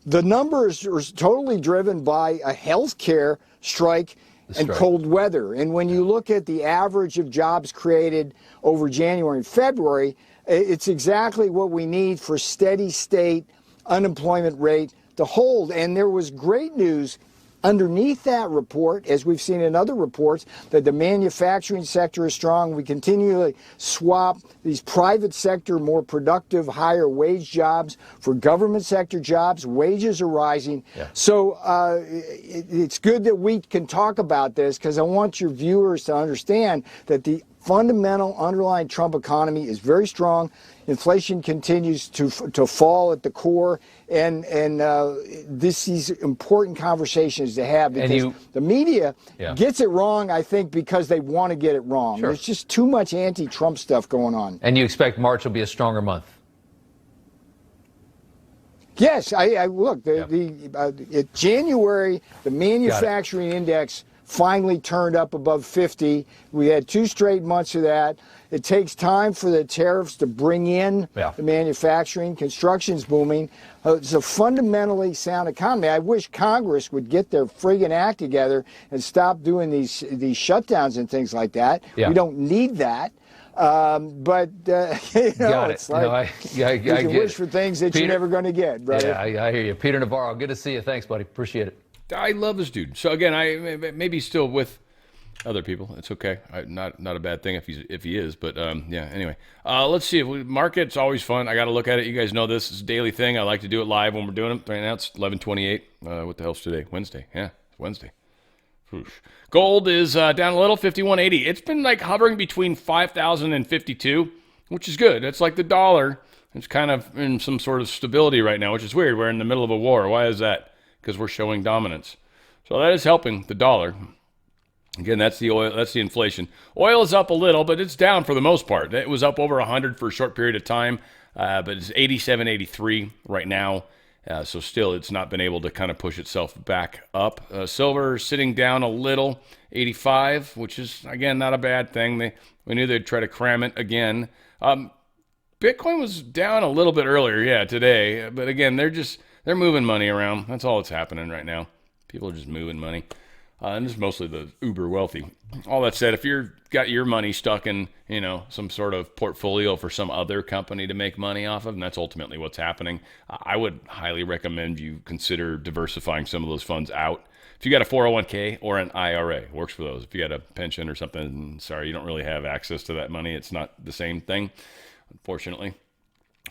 the numbers are totally driven by a healthcare strike and cold weather. And when you look at the average of jobs created over January and February, it's exactly what we need for steady state unemployment rate to hold. And there was great news underneath that report, as we've seen in other reports, that the manufacturing sector is strong. We continually swap these private sector, more productive, higher wage jobs for government sector jobs. Wages are rising. Yeah. So it's good that we can talk about this, because I want your viewers to understand that the fundamental underlying Trump economy is very strong. Inflation continues to fall at the core, and these important conversations to have, because the media gets it wrong, I think, because they want to get it wrong. Sure. There's just too much anti-Trump stuff going on. And you expect March will be a stronger month? Yes, I look. January, the manufacturing index finally turned up above 50. We had 2 straight months of that. It takes time for the tariffs to bring in the manufacturing. Construction's booming. It's a fundamentally sound economy. I wish Congress would get their friggin' act together and stop doing these shutdowns and things like that. Yeah. We don't need that. But it's like you can wish for things that you're never going to get, brother. Yeah, I hear you. Peter Navarro, good to see you. Thanks, buddy. Appreciate it. I love this dude. So again, I maybe still with other people. It's okay. Not a bad thing if he is. But yeah. Anyway, let's see. Market's always fun. I got to look at it. You guys know this is a daily thing. I like to do it live when we're doing it. Right now it's 11:28. What the hell's today? Wednesday. Yeah, it's Wednesday. Whoosh. Gold is down a little, 51.80. It's been like hovering between 5,000 and 52, which is good. It's like the dollar. It's kind of in some sort of stability right now, which is weird. We're in the middle of a war. Why is that? Because we're showing dominance. So that is helping the dollar. Again, that's the oil, that's the inflation. Oil is up a little, but it's down for the most part. It was up over 100 for a short period of time, but it's 87, 83 right now. So still, it's not been able to kind of push itself back up. Silver sitting down a little, 85, which is, again, not a bad thing. We knew they'd try to cram it again. Bitcoin was down a little bit earlier, today. But again, they're moving money around. That's all that's happening right now. People are just moving money. And it's mostly the uber wealthy. All that said, if you've got your money stuck in, some sort of portfolio for some other company to make money off of, and that's ultimately what's happening, I would highly recommend you consider diversifying some of those funds out. If you got a 401k or an IRA, works for those. If you got a pension or something, sorry, you don't really have access to that money. It's not the same thing, unfortunately.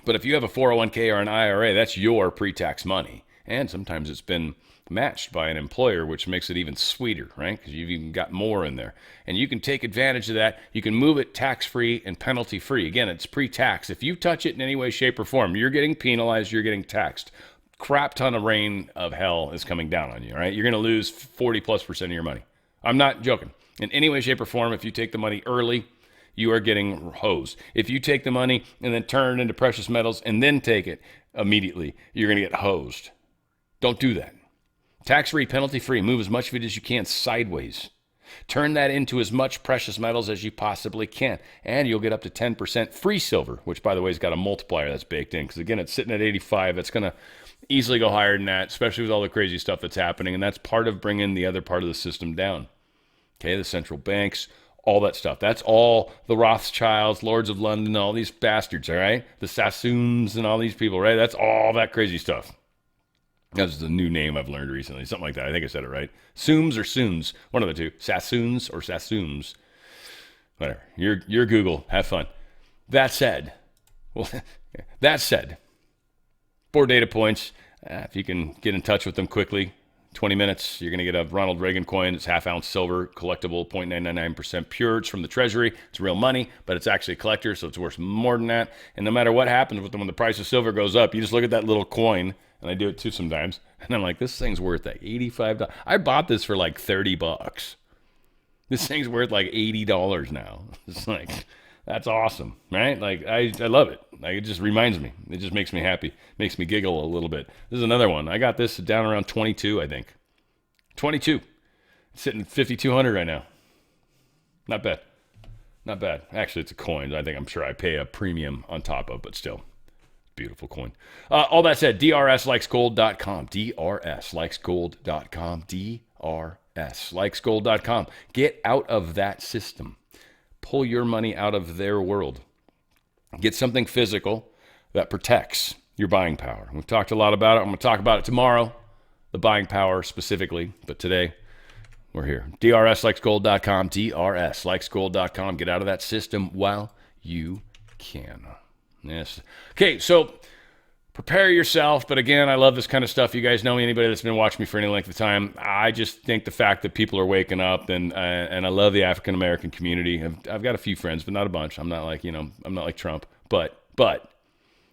But if you have a 401k or an IRA, that's your pre-tax money. And sometimes it's been matched by an employer, which makes it even sweeter, right? Because you've even got more in there. And you can take advantage of that. You can move it tax-free and penalty-free. Again, it's pre-tax. If you touch it in any way, shape, or form, you're getting penalized, you're getting taxed. Crap ton of rain of hell is coming down on you, right? You're going to lose 40+% of your money. I'm not joking. In any way, shape, or form, if you take the money early, you are getting hosed. If you take the money and then turn it into precious metals and then take it immediately, you're going to get hosed. Don't do that. Tax-free, penalty-free. Move as much of it as you can sideways. Turn that into as much precious metals as you possibly can. And you'll get up to 10% free silver, which, by the way, has got a multiplier that's baked in. Because, again, it's sitting at 85. That's going to easily go higher than that, especially with all the crazy stuff that's happening. And that's part of bringing the other part of the system down. Okay, the central banks, all that stuff. That's all the Rothschilds, Lords of London, all these bastards, all right? The Sassoons and all these people, right? That's all that crazy stuff. That's the new name I've learned recently. Something like that. I think I said it right. Sooms or Soons. One of the two. Sassoons or Sassoons. Whatever. You're Google. Have fun. That said, 4 data points. If you can get in touch with them quickly, 20 minutes, you're going to get a Ronald Reagan coin. It's half-ounce silver, collectible, 0.999% pure. It's from the Treasury. It's real money, but it's actually a collector, so it's worth more than that. And no matter what happens with them, when the price of silver goes up, you just look at that little coin, and I do it too sometimes, and I'm like, this thing's worth like $85. I bought this for like $30. This thing's worth like $80 now. It's like, that's awesome, right? Like, I love it. Like, it just reminds me. It just makes me happy. Makes me giggle a little bit. This is another one. I got this down around 22, I think. 22. It's sitting at 5,200 right now. Not bad. Not bad. Actually, it's a coin. I'm sure I pay a premium on top of, but still. Beautiful coin. All that said, drslikesgold.com. drslikesgold.com. drslikesgold.com. Get out of that system. Pull your money out of their world. Get something physical that protects your buying power. We've talked a lot about it. I'm going to talk about it tomorrow. the buying power specifically. But today, we're here. DRSlikesgold.com, DRSlikesgold.com. Get out of that system while you can. Yes. Okay, so prepare yourself. But again, I love this kind of stuff. You guys know me, anybody that's been watching me for any length of time. I just think the fact that people are waking up, and I love the African American community. I've got a few friends, but not a bunch. I'm not like, I'm not like Trump. But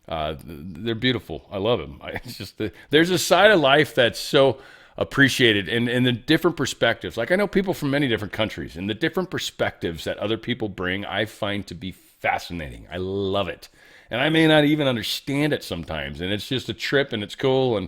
they're beautiful. I love them. It's just there's a side of life that's so appreciated, and the different perspectives. Like, I know people from many different countries, and the different perspectives that other people bring, I find to be fascinating. I love it. And I may not even understand it sometimes, and it's just a trip, and it's cool, and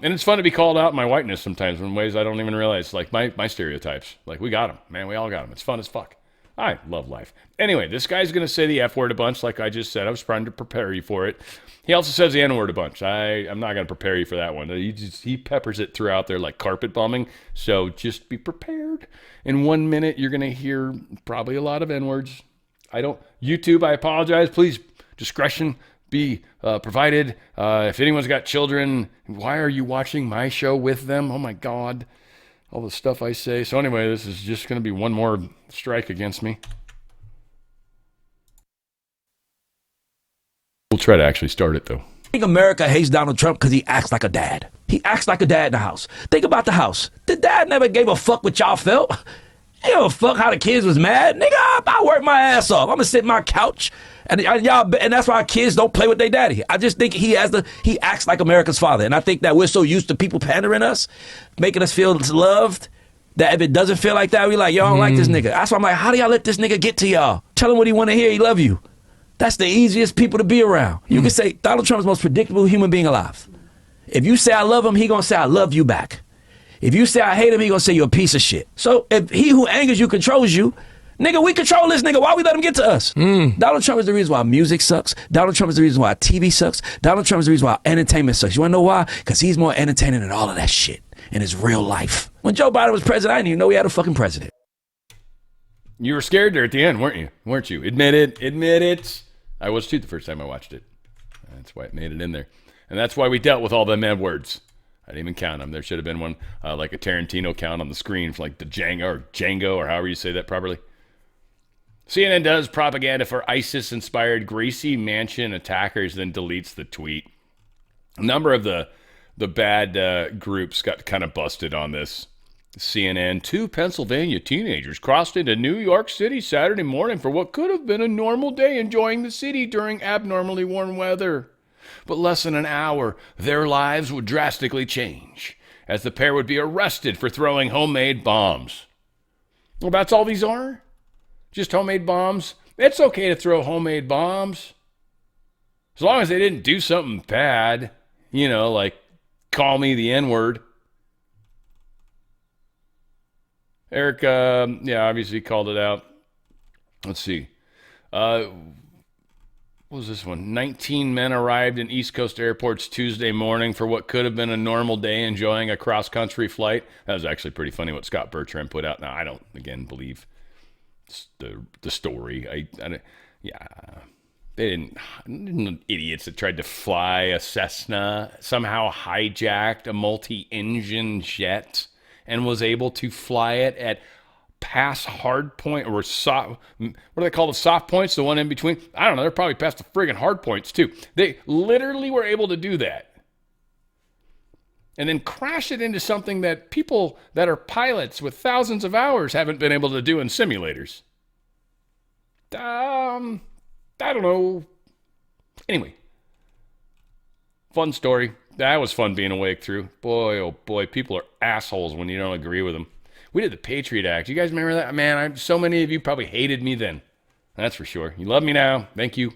it's fun to be called out in my whiteness sometimes in ways I don't even realize, like my stereotypes. Like, we got them, man. We all got them. It's fun as fuck. I love life. Anyway, this guy's going to say the F word a bunch, like I just said. I was trying to prepare you for it. He also says the N word a bunch. I'm not going to prepare you for that one. He peppers it throughout there like carpet bombing. So just be prepared. In 1 minute, you're going to hear probably a lot of N words. YouTube, I apologize. Please, discretion be provided. If anyone's got children, why are you watching my show with them? Oh my God. All the stuff I say. So anyway, this is just going to be one more strike against me. We'll try to actually start it, though. I think America hates Donald Trump because he acts like a dad. He acts like a dad in the house. Think about the house. The dad never gave a fuck what y'all felt. He gave a fuck how the kids was mad. Nigga, I work my ass off. I'm going to sit in my couch. And that's why kids don't play with their daddy. I just think he acts like America's father. And I think that we're so used to people pandering us, making us feel loved, that if it doesn't feel like that, we like, y'all don't like this nigga. That's why I'm like, how do y'all let this nigga get to y'all? Tell him what he want to hear. He love you. That's the easiest people to be around. You can say Donald Trump is the most predictable human being alive. If you say I love him, he going to say I love you back. If you say I hate him, he going to say you're a piece of shit. So if he who angers you controls you, nigga, we control this nigga. Why we let him get to us? Donald Trump is the reason why music sucks. Donald Trump is the reason why TV sucks. Donald Trump is the reason why entertainment sucks. You want to know why? Because he's more entertaining than all of that shit in his real life. When Joe Biden was president, I didn't even know we had a fucking president. You were scared there at the end, weren't you? Weren't you? Admit it. Admit it. I was too the first time I watched it. That's why it made it in there. And that's why we dealt with all the mad words. I didn't even count them. There should have been one, like a Tarantino count on the screen for like the Django or however you say that properly. CNN does propaganda for ISIS-inspired Gracie Mansion attackers, then deletes the tweet. A number of the bad groups got kind of busted on this. CNN, 2 Pennsylvania teenagers crossed into New York City Saturday morning for what could have been a normal day enjoying the city during abnormally warm weather. But less than an hour, their lives would drastically change, as the pair would be arrested for throwing homemade bombs. Well, that's all these are? Just homemade bombs? It's okay to throw homemade bombs. As long as they didn't do something bad, like call me the N-word. Eric, obviously called it out. Let's see. What was this one? 19 men arrived in East Coast airports Tuesday morning for what could have been a normal day enjoying a cross-country flight. That was actually pretty funny what Scott Bertrand put out. Now, I don't, again, believe the story. They didn't idiots that tried to fly a Cessna, somehow hijacked a multi-engine jet and was able to fly it at past hard point or soft, what do they call the soft points, the one in between? I don't know, they're probably past the friggin' hard points too. They literally were able to do that and then crash it into something that people that are pilots with thousands of hours haven't been able to do in simulators. I don't know. Anyway, fun story. That was fun being awake through. Boy, oh boy, people are assholes when you don't agree with them. We did the Patriot Act. You guys remember that? Man, so many of you probably hated me then. That's for sure. You love me now. Thank you.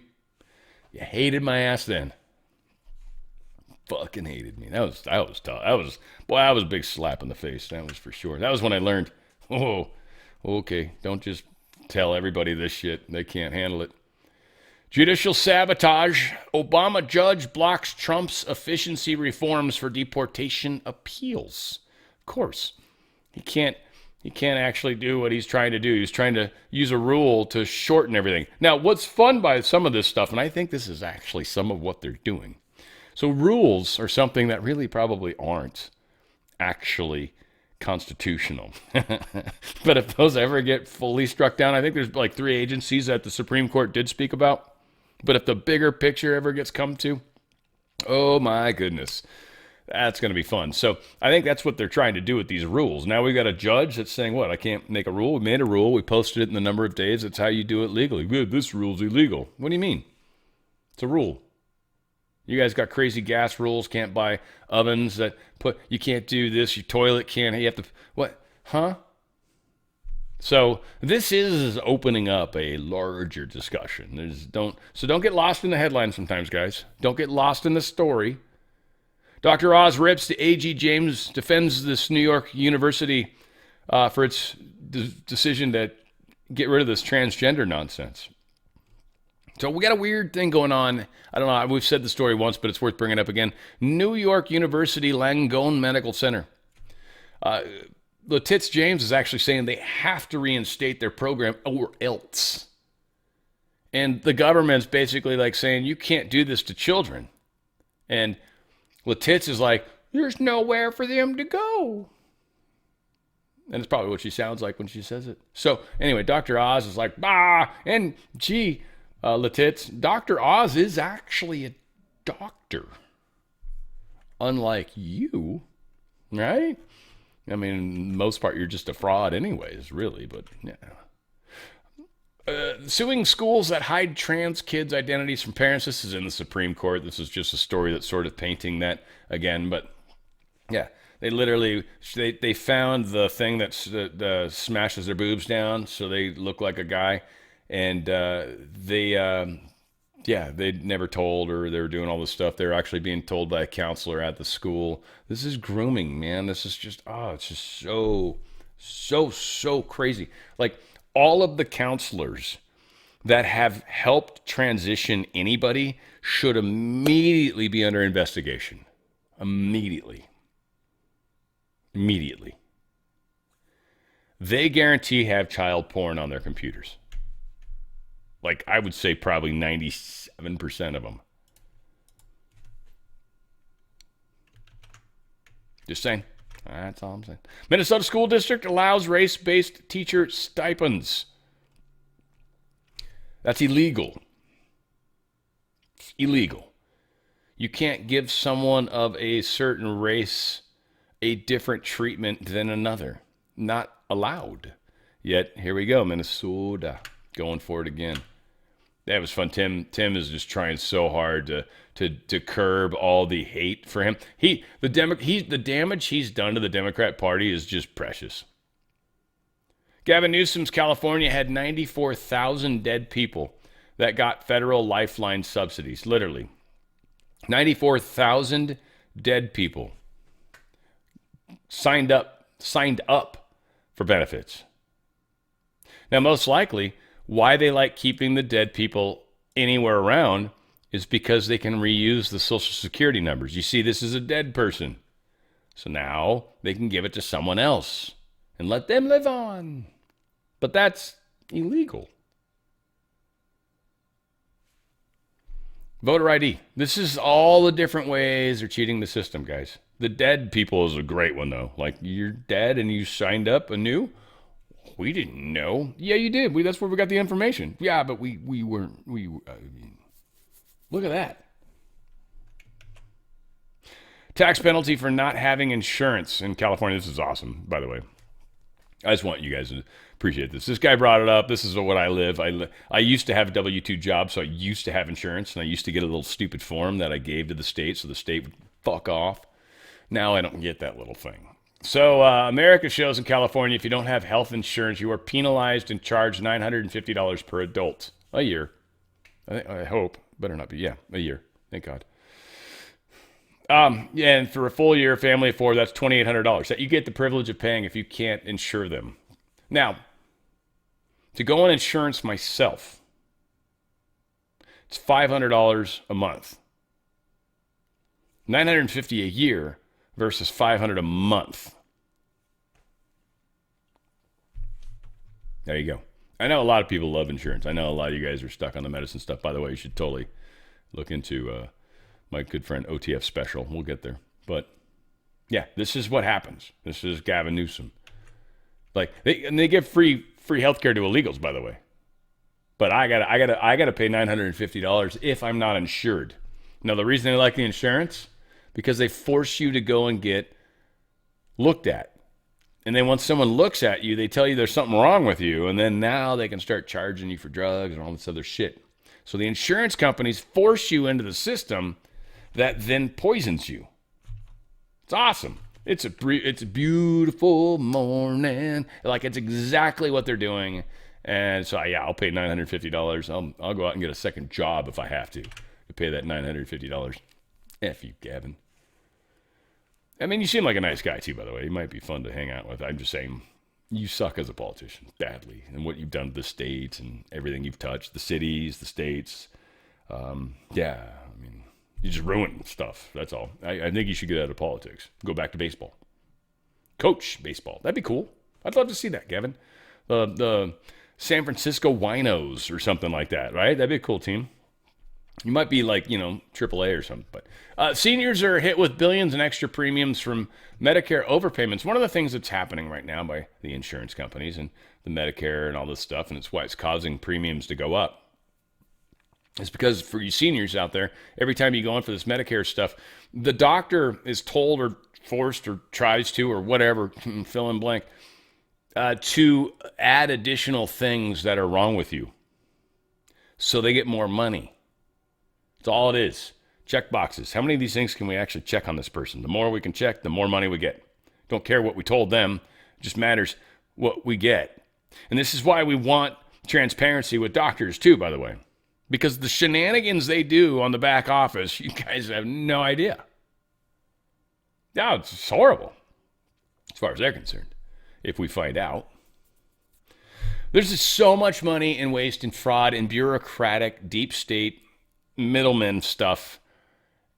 You hated my ass then. Fucking hated me. That was tough. That was a big slap in the face. That was for sure. That was when I learned, oh, okay, don't just tell everybody this shit. They can't handle it. Judicial sabotage. Obama judge blocks Trump's efficiency reforms for deportation appeals. Of course. He can't actually do what he's trying to do. He's trying to use a rule to shorten everything. Now, what's fun by some of this stuff, and I think this is actually some of what they're doing. So rules are something that really probably aren't. actually constitutional. But if those ever get fully struck down, I think there's like 3 agencies that the Supreme Court did speak about. But if the bigger picture ever gets come to, oh my goodness, that's going to be fun. So I think that's what they're trying to do with these rules. Now we've got a judge that's saying, what, I can't make a rule. We made a rule. We posted it in the number of days. That's how you do it legally. Good, this rule's illegal. What do you mean? It's a rule. You guys got crazy gas rules. Can't buy ovens that you can't do this. Your toilet can't. You have to, what? Huh? So this is opening up a larger discussion. Don't get lost in the headlines sometimes, guys. Don't get lost in the story. Dr. Oz rips. The AG James defends this New York University for its decision to get rid of this transgender nonsense. So we got a weird thing going on. I don't know. We've said the story once, but it's worth bringing up again. New York University Langone Medical Center. Letitz James is actually saying they have to reinstate their program or else. And the government's basically like saying, you can't do this to children. And Letitz is like, there's nowhere for them to go. And it's probably what she sounds like when she says it. So anyway, Dr. Oz is like, bah, and gee, Letitz, Dr. Oz is actually a doctor. Unlike you, right? I mean, most part, you're just a fraud anyways, really, but yeah. Suing schools that hide trans kids' identities from parents. This is in the Supreme Court. This is just a story that's sort of painting that again, but yeah. They literally, they found the thing that smashes their boobs down so they look like a guy. And they never told her they were doing all this stuff. They were actually being told by a counselor at the school. This is grooming, man. This is just, it's just so crazy. Like all of the counselors that have helped transition anybody should immediately be under investigation. Immediately. They guarantee have child porn on their computers. Like, I would say probably 97% of them. Just saying. That's all I'm saying. Minnesota School District allows race-based teacher stipends. That's illegal. It's illegal. You can't give someone of a certain race a different treatment than another. Not allowed. Yet, here we go, Minnesota. Going for it again. That was fun. Tim is just trying so hard to curb all the hate for him. The damage he's done to the Democrat Party is just precious. Gavin Newsom's California had 94,000 dead people that got federal lifeline subsidies. Literally. 94,000 dead people signed up for benefits. Now, most likely, why they like keeping the dead people anywhere around is because they can reuse the Social Security numbers. You see, this is a dead person. So now they can give it to someone else and let them live on. But that's illegal. Voter ID. This is all the different ways they're cheating the system, guys. The dead people is a great one, though. Like, you're dead and you signed up anew? We didn't know. Yeah, you did. That's where we got the information. Yeah, but we weren't. Look at that. Tax penalty for not having insurance in California. This is awesome, by the way. I just want you guys to appreciate this. This guy brought it up. This is what I live. I used to have a W-2 job, so I used to have insurance, and I used to get a little stupid form that I gave to the state, so the state would fuck off. Now I don't get that little thing. So America shows in California, if you don't have health insurance, you are penalized and charged $950 per adult a year. I hope. Better not be. Yeah, a year. Thank God. And for a full year, family of 4, that's $2,800 that you get the privilege of paying if you can't insure them. Now, to go on insurance myself, it's $500 a month. $950 a year versus $500 a month. There you go. I know a lot of people love insurance. I know a lot of you guys are stuck on the medicine stuff. By the way, you should totally look into my good friend OTF Special. We'll get there. But Yeah, this is what happens. This is Gavin Newsom. Like they give free healthcare to illegals, by the way. But I gotta pay $950 if I'm not insured. Now the reason they like the insurance, because they force you to go and get looked at. And then once someone looks at you, they tell you there's something wrong with you, and then now they can start charging you for drugs and all this other shit. So the insurance companies force you into the system that then poisons you. It's awesome. It's a beautiful morning. Like, it's exactly what they're doing. And so, yeah, I'll pay $950. I'll go out and get a second job if I have to pay that $950. F you, Gavin. I mean, you seem like a nice guy, too, by the way. You might be fun to hang out with. I'm just saying, you suck as a politician badly. And what you've done to the states and everything you've touched, the cities, the states. Yeah, I mean, you just ruin stuff. That's all. I think you should get out of politics. Go back to baseball. Coach baseball. That'd be cool. I'd love to see that, Gavin. The San Francisco Winos or something like that, right? That'd be a cool team. You might be like, AAA or something. But seniors are hit with billions in extra premiums from Medicare overpayments. One of the things that's happening right now by the insurance companies and the Medicare and all this stuff, and it's why it's causing premiums to go up, is because for you seniors out there, every time you go in for this Medicare stuff, the doctor is told or forced or tries to or whatever, fill in blank, to add additional things that are wrong with you so they get more money. That's all it is. Check boxes. How many of these things can we actually check on this person? The more we can check, the more money we get. Don't care what we told them. It just matters what we get. And this is why we want transparency with doctors too, by the way. Because the shenanigans they do on the back office, you guys have no idea. No, it's horrible as far as they're concerned, if we find out. There's just so much money in waste and fraud and bureaucratic, deep state, middlemen stuff,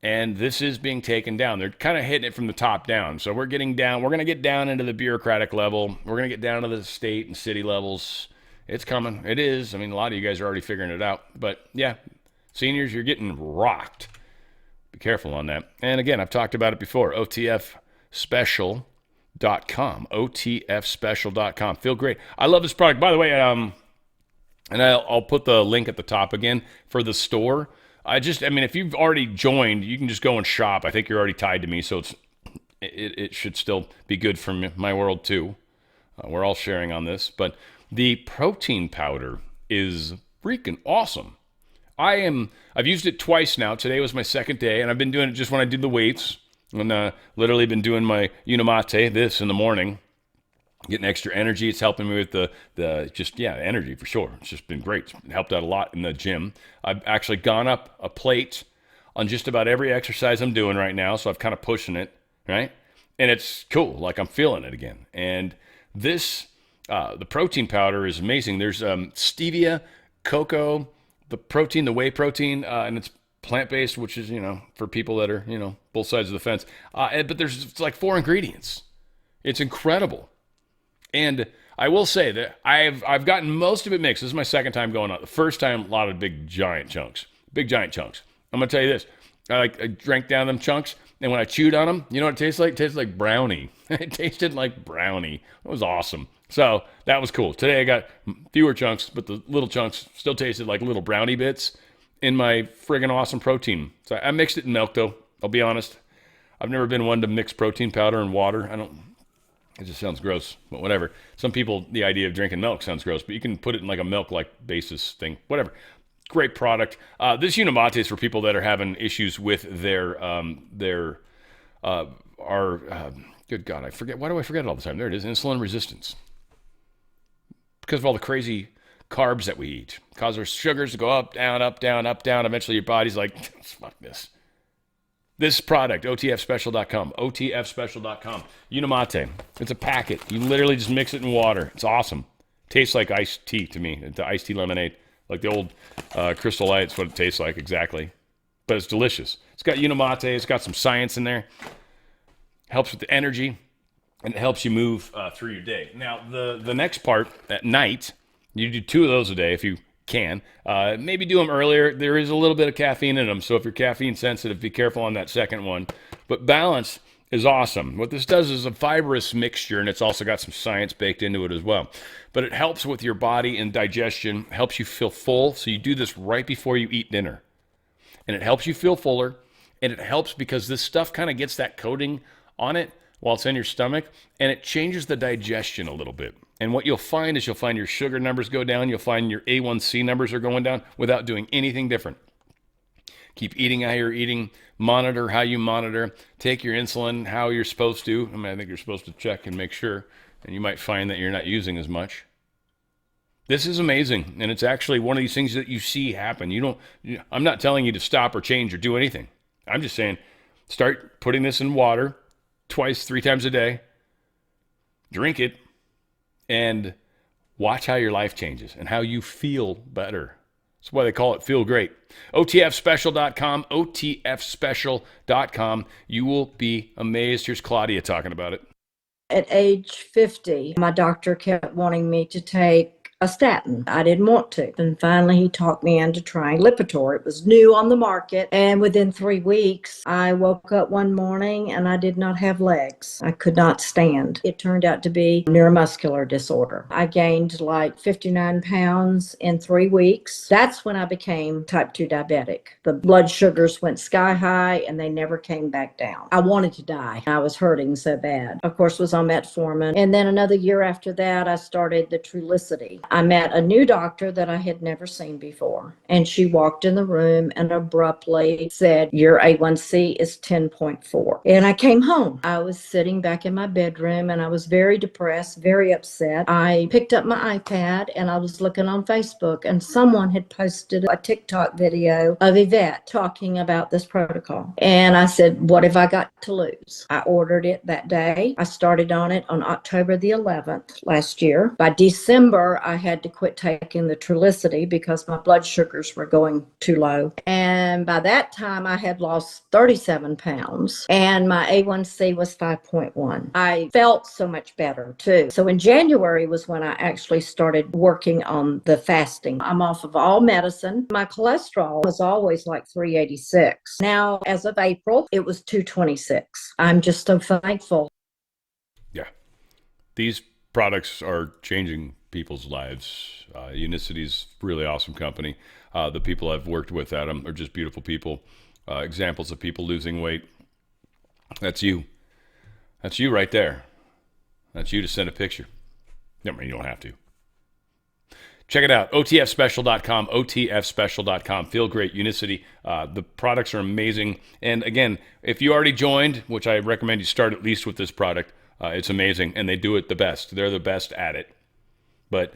and this is being taken down. They're kind of hitting it from the top down. So we're getting down. We're going to get down into the bureaucratic level. We're going to get down to the state and city levels. It's coming. It is. I mean, a lot of you guys are already figuring it out. But yeah, seniors, you're getting rocked. Be careful on that. And again, I've talked about it before. OTFSpecial.com. OTFSpecial.com. Feel great. I love this product. By the way, and I'll put the link at the top again for the store. If you've already joined, you can just go and shop. I think you're already tied to me, so it should still be good for my world too. We're all sharing on this. But the protein powder is freaking awesome. I've used it twice now. Today was my second day, and I've been doing it just when I did the weights. And literally been doing my Unimate, this in the morning, getting extra energy. It's helping me with the energy for sure. It's just been great. It's helped out a lot in the gym. I've actually gone up a plate on just about every exercise I'm doing right now, so I've kind of pushing it, right? And it's cool. Like, I'm feeling it again. And this, the protein powder is amazing. There's stevia, cocoa, the protein, the whey protein, and it's plant-based, which is, for people that are, both sides of the fence. But it's like 4 ingredients. It's incredible. And I will say that I've gotten most of it mixed. This is my second time going on. The first time, a lot of big giant chunks. I'm going to tell you this. I drank down them chunks, and when I chewed on them, you know what it tastes like? It tastes like brownie. It tasted like brownie. It was awesome. So that was cool. Today I got fewer chunks, but the little chunks still tasted like little brownie bits in my friggin' awesome protein. So I mixed it in milk, though. I'll be honest. I've never been one to mix protein powder and water. It just sounds gross, but whatever. Some people, the idea of drinking milk sounds gross, but you can put it in like a milk-like basis thing, whatever. Great product. This Unimate is for people that are having issues with their good God, I forget. Why do I forget it all the time? There it is, insulin resistance. Because of all the crazy carbs that we eat. Cause our sugars to go up, down, up, down, up, down. Eventually your body's like, fuck this. This product, OTFSpecial.com, OTFSpecial.com, Unimate. It's a packet. You literally just mix it in water. It's awesome. Tastes like iced tea to me. The iced tea lemonade. Like the old Crystal Light. It's what it tastes like, exactly. But it's delicious. It's got Unimate. It's got some science in there. Helps with the energy. And it helps you move through your day. Now, the next part, at night, you do 2 of those a day if you can. Maybe do them earlier. There is a little bit of caffeine in them, so if you're caffeine sensitive, be careful on that second one. But balance is awesome. What this does is a fibrous mixture, and it's also got some science baked into it as well. But it helps with your body and digestion, helps you feel full. So you do this right before you eat dinner. And it helps you feel fuller, and it helps because this stuff kind of gets that coating on it while it's in your stomach, and it changes the digestion a little bit. And what you'll find is you'll find your sugar numbers go down. You'll find your A1C numbers are going down without doing anything different. Keep eating how you're eating. Monitor how you monitor. Take your insulin how you're supposed to. I mean, I think you're supposed to check and make sure. And you might find that you're not using as much. This is amazing. And it's actually one of these things that you see happen. I'm not telling you to stop or change or do anything. I'm just saying start putting this in water 2-3 times a day. Drink it. And watch how your life changes and how you feel better. That's why they call it Feel Great. OTFSpecial.com, OTFSpecial.com. You will be amazed. Here's Claudia talking about it. At age 50, my doctor kept wanting me to take a statin. I didn't want to. And finally, he talked me into trying Lipitor. It was new on the market. And within 3 weeks, I woke up one morning and I did not have legs. I could not stand. It turned out to be neuromuscular disorder. I gained like 59 pounds in 3 weeks. That's when I became type 2 diabetic. The blood sugars went sky high and they never came back down. I wanted to die. I was hurting so bad. Of course, was on metformin. And then another year after that, I started the Trulicity. I met a new doctor that I had never seen before. And she walked in the room and abruptly said, your A1C is 10.4. And I came home. I was sitting back in my bedroom and I was very depressed, very upset. I picked up my iPad and I was looking on Facebook and someone had posted a TikTok video of Yvette talking about this protocol. And I said, what have I got to lose? I ordered it that day. I started on it on October the 11th last year. By December, I had to quit taking the Trulicity because my blood sugars were going too low. And by that time, I had lost 37 pounds and my A1C was 5.1. I felt so much better too. So in January was when I actually started working on the fasting. I'm off of all medicine. My cholesterol was always like 386. Now, as of April, it was 226. I'm just so thankful. Yeah. These products are changing people's lives. Unicity's really awesome company. The people I've worked with at them are just beautiful people. Examples of people losing weight. That's you. That's you right there. That's you to send a picture. I mean, you don't have to. Check it out. OTFSpecial.com, OTFSpecial.com. Feel great, Unicity. The products are amazing. And again, if you already joined, which I recommend you start at least with this product, it's amazing. And they do it the best. They're the best at it. But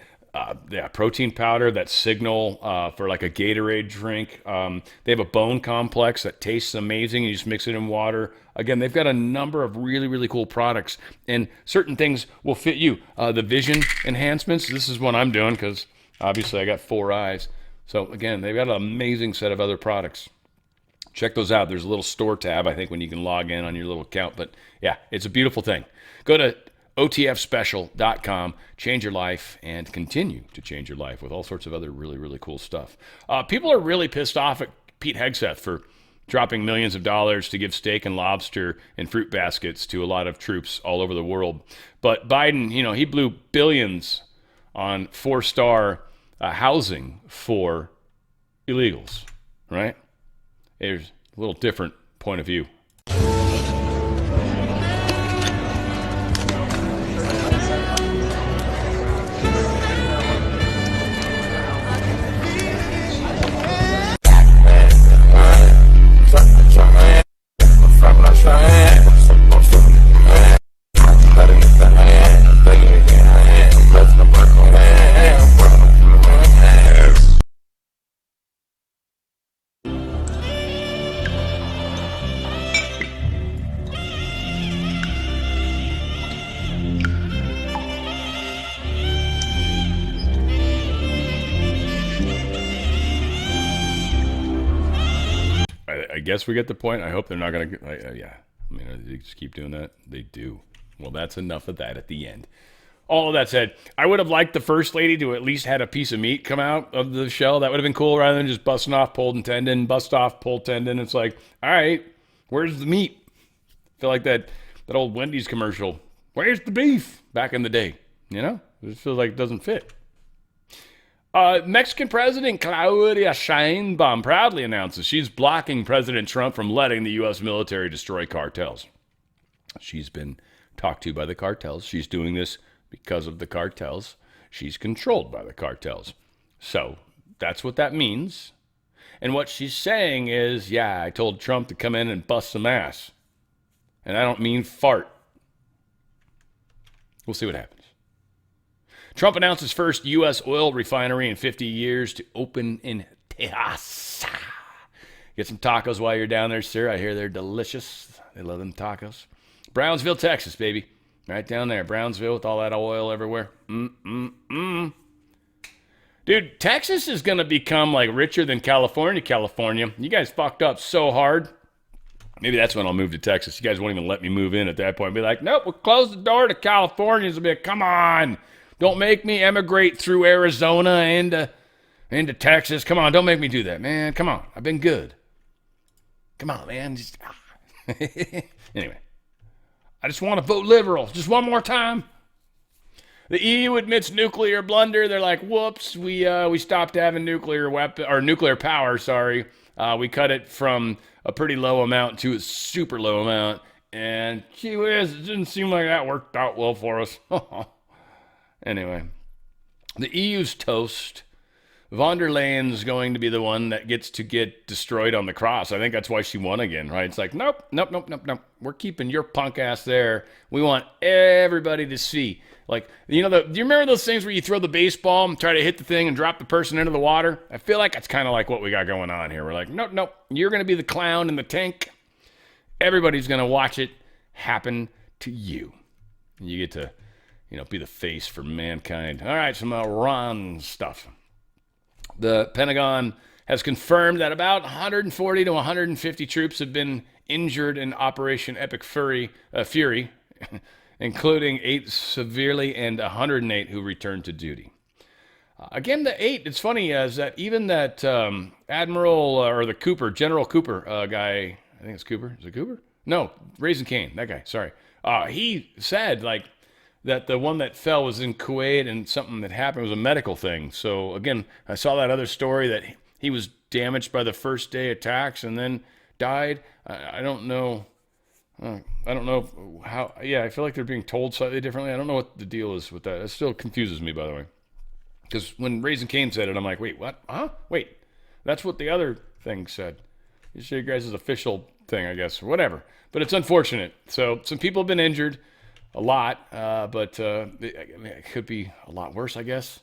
yeah, protein powder, that signal for like a Gatorade drink. They have a bone complex that tastes amazing. You just mix it in water. Again, they've got a number of really, really cool products. And certain things will fit you. The vision enhancements, this is what I'm doing because obviously I got 4 eyes. So again, they've got an amazing set of other products. Check those out. There's a little store tab, I think, when you can log in on your little account. But yeah, it's a beautiful thing. Go to OTFSpecial.com, change your life, and continue to change your life with all sorts of other really, really cool stuff. People are really pissed off at Pete Hegseth for dropping millions of dollars to give steak and lobster and fruit baskets to a lot of troops all over the world. But Biden, he blew billions on 4-star housing for illegals, right? There's a little different point of view. I guess we get the point. I hope they're not going to, yeah. I mean, they just keep doing that. They do. Well, that's enough of that at the end. All of that said, I would have liked the first lady to at least had a piece of meat come out of the shell. That would have been cool rather than just busting off pulled tendon, bust off pulled tendon. It's like, all right, where's the meat? I feel like that that old Wendy's commercial, where's the beef, back in the day. You know? It just feels like it doesn't fit. Mexican President Claudia Sheinbaum proudly announces she's blocking President Trump from letting the U.S. military destroy cartels. She's been talked to by the cartels. She's doing this because of the cartels. She's controlled by the cartels. So that's what that means. And what she's saying is, yeah, I told Trump to come in and bust some ass. And I don't mean fart. We'll see what happens. Trump announces first U.S. oil refinery in 50 years to open in Texas. Get some tacos while you're down there, sir. I hear they're delicious. They love them tacos. Brownsville, Texas, baby. Right down there. Brownsville with all that oil everywhere. Dude, Texas is going to become like richer than California. You guys fucked up so hard. Maybe that's when I'll move to Texas. You guys won't even let me move in at that point. Be like, nope, we'll close the door to California. It'll be like, come on. Don't make me emigrate through Arizona into Texas. Come on, don't make me do that, man. Come on. I've been good. Come on, man. Anyway. I just want to vote liberal. Just one more time. The EU admits nuclear blunder. They're like, whoops, we stopped having nuclear power, sorry. We cut it from a pretty low amount to a super low amount. And gee whiz, it didn't seem like that worked out well for us. Anyway, the EU's toast. Von der Leyen's going to be the one that gets to get destroyed on the cross. I think that's why she won again, right? It's like, nope. We're keeping your punk ass there. We want everybody to see. Like, you know, do you remember those things where you throw the baseball and try to hit the thing and drop the person into the water? I feel like that's kind of like what we got going on here. We're like, nope. You're going to be the clown in the tank. Everybody's going to watch it happen to you. And you get to, be the face for mankind. All right, some Iran stuff. The Pentagon has confirmed that about 140 to 150 troops have been injured in Operation Epic Fury, including 8 severely and 108 who returned to duty. Again, the 8, it's funny, is that even that General Cooper guy, I think it's Cooper. Is it Cooper? No, Raising Cane, that guy, sorry. He said, that the one that fell was in Kuwait and something that happened was a medical thing. So, again, I saw that other story that he was damaged by the first day attacks and then died. I don't know. I don't know how. Yeah, I feel like they're being told slightly differently. I don't know what the deal is with that. It still confuses me, by the way. Because when Raising Cane said it, I'm like, wait, what? Huh? Wait, that's what the other thing said. You show you guys' official thing, I guess, or whatever. But it's unfortunate. So some people have been injured. A lot, but it could be a lot worse, I guess.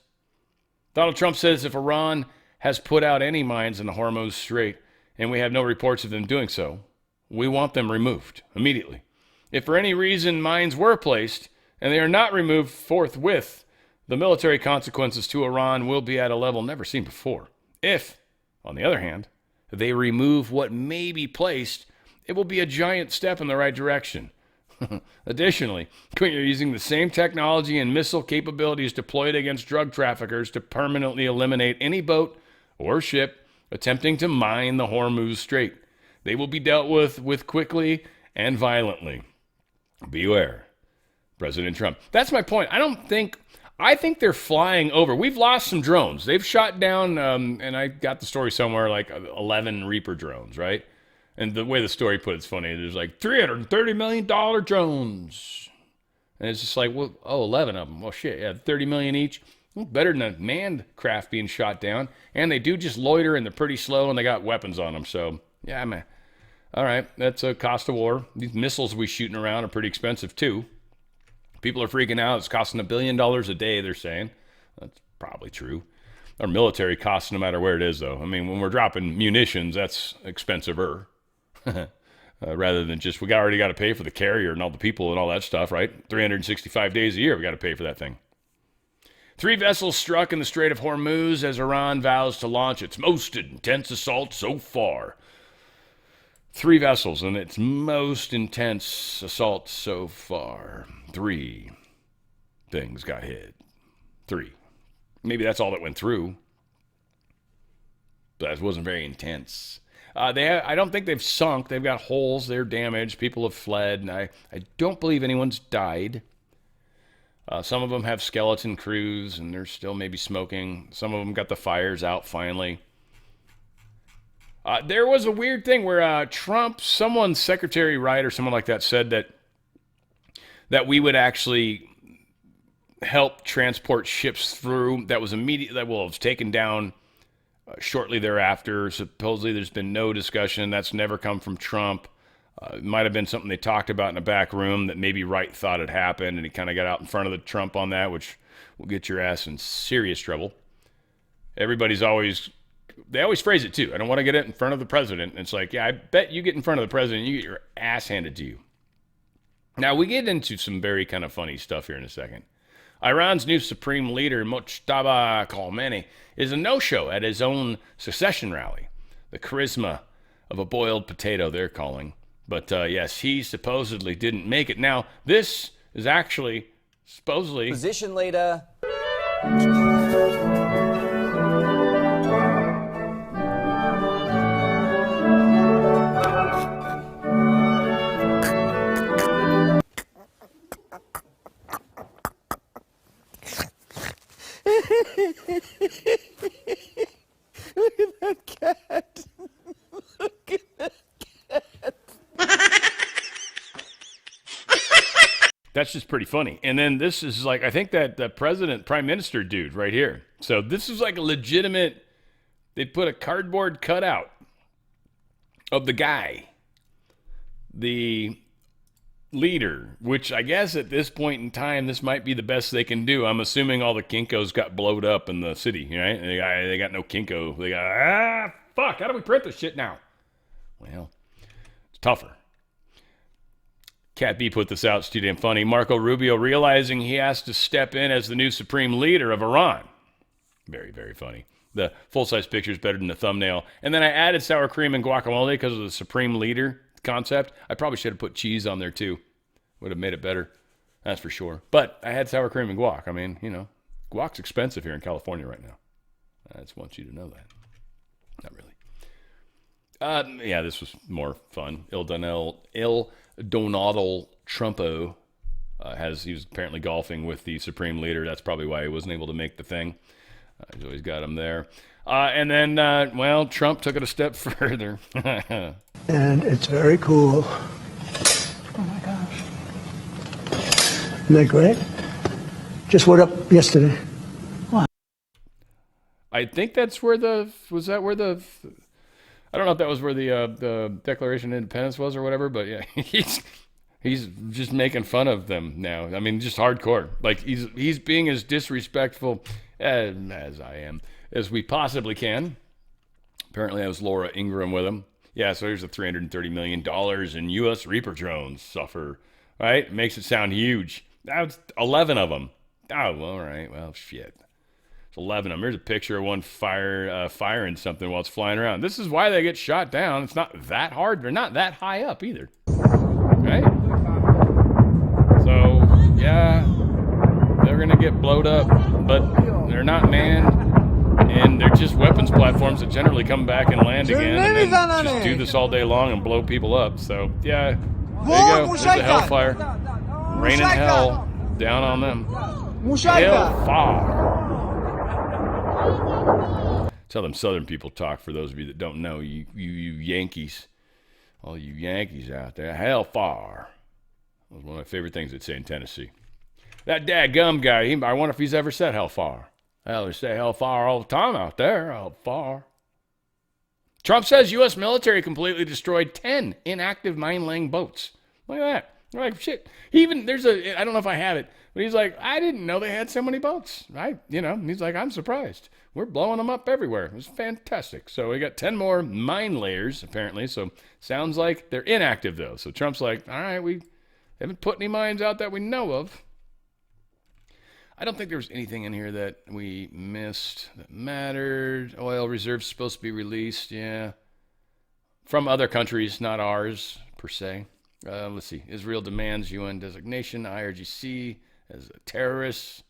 Donald Trump says if Iran has put out any mines in the Hormuz Strait, and we have no reports of them doing so, we want them removed immediately. If for any reason mines were placed, and they are not removed forthwith, the military consequences to Iran will be at a level never seen before. If, on the other hand, they remove what may be placed, it will be a giant step in the right direction. Additionally, you're using the same technology and missile capabilities deployed against drug traffickers to permanently eliminate any boat or ship attempting to mine the Hormuz Strait. They will be dealt with quickly and violently. Beware, President Trump. That's my point. I think they're flying over. We've lost some drones. They've shot down, and I got the story somewhere, like 11 Reaper drones, right? And the way the story put it's funny. There's like $330 million drones. And it's just like, 11 of them. Well, shit, yeah, $30 million each. Well, better than a manned craft being shot down. And they do just loiter, and they're pretty slow, and they got weapons on them. So, yeah, man. All right, that's a cost of war. These missiles we shooting around are pretty expensive, too. People are freaking out. It's costing $1 billion a day, they're saying. That's probably true. Our military costs no matter where it is, though. I mean, when we're dropping munitions, that's expensiver. Rather than just, we already got to pay for the carrier and all the people and all that stuff, right? 365 days a year, we got to pay for that thing. 3 vessels struck in the Strait of Hormuz as Iran vows to launch its most intense assault so far. 3 vessels in its most intense assault so far. 3 things got hit. 3. Maybe that's all that went through. But it wasn't very intense. I don't think they've sunk. They've got holes. They're damaged. People have fled. And I don't believe anyone's died. Some of them have skeleton crews, and they're still maybe smoking. Some of them got the fires out finally. There was a weird thing where Trump, someone, Secretary Wright or someone like that, said that we would actually help transport ships through. That was immediate. That was taken down shortly thereafter. Supposedly, there's been no discussion. That's never come from Trump. It might have been something they talked about in a back room that maybe Wright thought had happened, and he kind of got out in front of the Trump on that, which will get your ass in serious trouble. They always phrase it too. I don't want to get it in front of the president. It's like, yeah, I bet you get in front of the president, you get your ass handed to you. Now, we get into some very kind of funny stuff here in a second. Iran's new supreme leader, Mojtaba Khamenei, is a no-show at his own secession rally. The charisma of a boiled potato, they're calling. But yes, he supposedly didn't make it. Now, this is actually supposedly... Position leader... Look at that cat. Look at that cat. That's just pretty funny. And then this is like, I think that the prime minister dude right here. So this is like a legitimate, they put a cardboard cutout of the guy, the leader, which I guess at this point in time, this might be the best they can do. I'm assuming all the Kinkos got blowed up in the city, right? They got no Kinko. They got, fuck, how do we print this shit now? Well, it's tougher. Cat B put this out. It's too damn funny. Marco Rubio realizing he has to step in as the new supreme leader of Iran. Very, very funny. The full-size picture is better than the thumbnail. And then I added sour cream and guacamole because of the supreme leader concept. I probably should have put cheese on there too. Would have made it better. That's for sure. But I had sour cream and guac. I mean, you know, guac's expensive here in California right now. I just want you to know that. Not really. Yeah, this was more fun. Il Donald Trumpo he was apparently golfing with the supreme leader. That's probably why he wasn't able to make the thing. He's always got him there. And then, well, Trump took it a step further. And it's very cool. Oh my gosh. Isn't that great? Just went up yesterday. I think that's where I don't know if that was where the Declaration of Independence was or whatever, but yeah, he's just making fun of them now. I mean, just hardcore. Like he's being as disrespectful as I am, as we possibly can. Apparently that was Laura Ingraham with him. Yeah, so here's the $330 million in U.S. Reaper drones suffer, right? Makes it sound huge. That's 11 of them. Oh, all right. Well, shit. It's 11 of them. Here's a picture of one firing something while it's flying around. This is why they get shot down. It's not that hard. They're not that high up either, right? So, yeah, they're going to get blowed up, but they're not manned. And they're just weapons platforms that generally come back and land again and then just do this all day long and blow people up. So, yeah, there you go. There's a hellfire. Raining hell down on them. Hellfire. That's how them Southern people talk, for those of you that don't know. You Yankees. All you Yankees out there. Hellfire. That was one of my favorite things they'd say in Tennessee. That dadgum guy, I wonder if he's ever said hellfire. Hell, they say hellfire all the time out there. Hellfire. Trump says U.S. military completely destroyed 10 inactive mine-laying boats. Look at that. They're like, shit. Even, I don't know if I have it, but he's like, I didn't know they had so many boats. He's like, I'm surprised. We're blowing them up everywhere. It was fantastic. So we got 10 more mine layers, apparently. So sounds like they're inactive, though. So Trump's like, all right, we haven't put any mines out that we know of. I don't think there was anything in here that we missed that mattered. Oil reserves supposed to be released, yeah. From other countries, not ours, per se. Let's see. Israel demands UN designation, IRGC as a terrorist.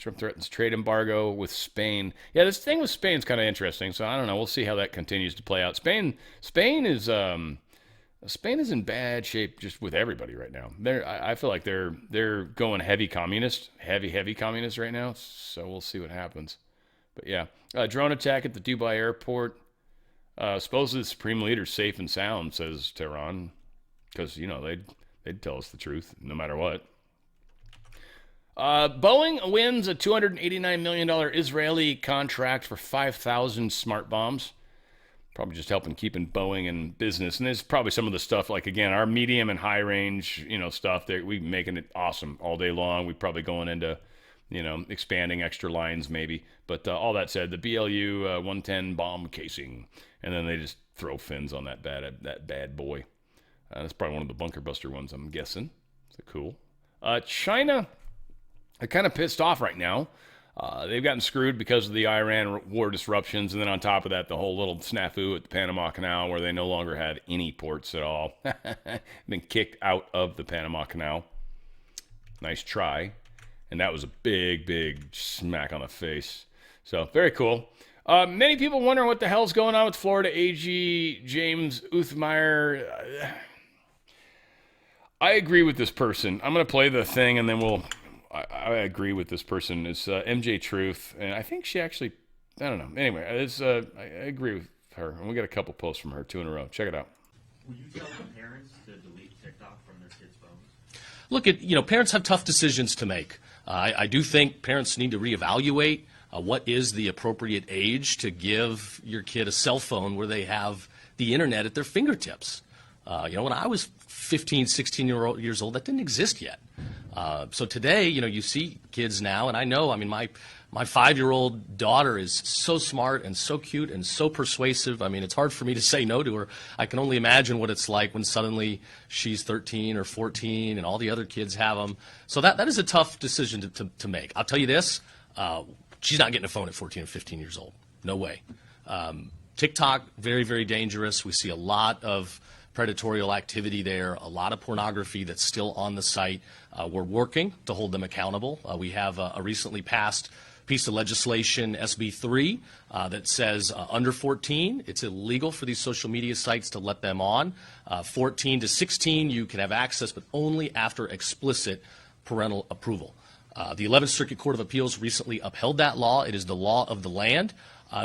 Trump threatens trade embargo with Spain. Yeah, this thing with Spain's kind of interesting. So I don't know. We'll see how that continues to play out. Spain is in bad shape just with everybody right now. I feel like they're going heavy communist right now. So we'll see what happens. But yeah, drone attack at the Dubai airport. Supposedly the supreme leader's safe and sound, says Tehran, because they'd tell us the truth no matter what. Boeing wins a $289 million Israeli contract for 5,000 smart bombs. Probably just helping keeping Boeing in business. And there's probably some of the stuff, like, again, our medium and high range, stuff that we making it awesome all day long. We probably going into, expanding extra lines maybe. But all that said, the BLU 110 bomb casing, and then they just throw fins on that bad boy. That's probably one of the bunker buster ones, I'm guessing. So cool. China, they're kind of pissed off right now. They've gotten screwed because of the Iran war disruptions, and then on top of that, the whole little snafu at the Panama Canal where they no longer had any ports at all. Been kicked out of the Panama Canal. Nice try. And that was a big, big smack on the face. So, very cool. Many people wondering what the hell's going on with Florida AG James Uthmeyer. I agree with this person. I'm going to play the thing, and then I agree with this person. It's MJ Truth, and I think she actually, I don't know. Anyway, I agree with her, and we got a couple posts from her, 2 in a row. Check it out. Would you tell the parents to delete TikTok from their kids' phones? Look, parents have tough decisions to make. I do think parents need to reevaluate what is the appropriate age to give your kid a cell phone where they have the internet at their fingertips. When I was 15, 16 years old, that didn't exist yet. So today, you see kids now, and I know, my 5-year-old daughter is so smart and so cute and so persuasive. It's hard for me to say no to her. I can only imagine what it's like when suddenly she's 13 or 14 and all the other kids have them. So that is a tough decision to make. I'll tell you this, she's not getting a phone at 14 or 15 years old. No way. TikTok, very, very dangerous. We see a lot of predatorial activity there, a lot of pornography that's still on the site. We're working to hold them accountable. We have a recently passed piece of legislation, SB 3, that says under 14, it's illegal for these social media sites to let them on. 14 to 16, you can have access, but only after explicit parental approval. The 11th Circuit Court of Appeals recently upheld that law. It is the law of the land.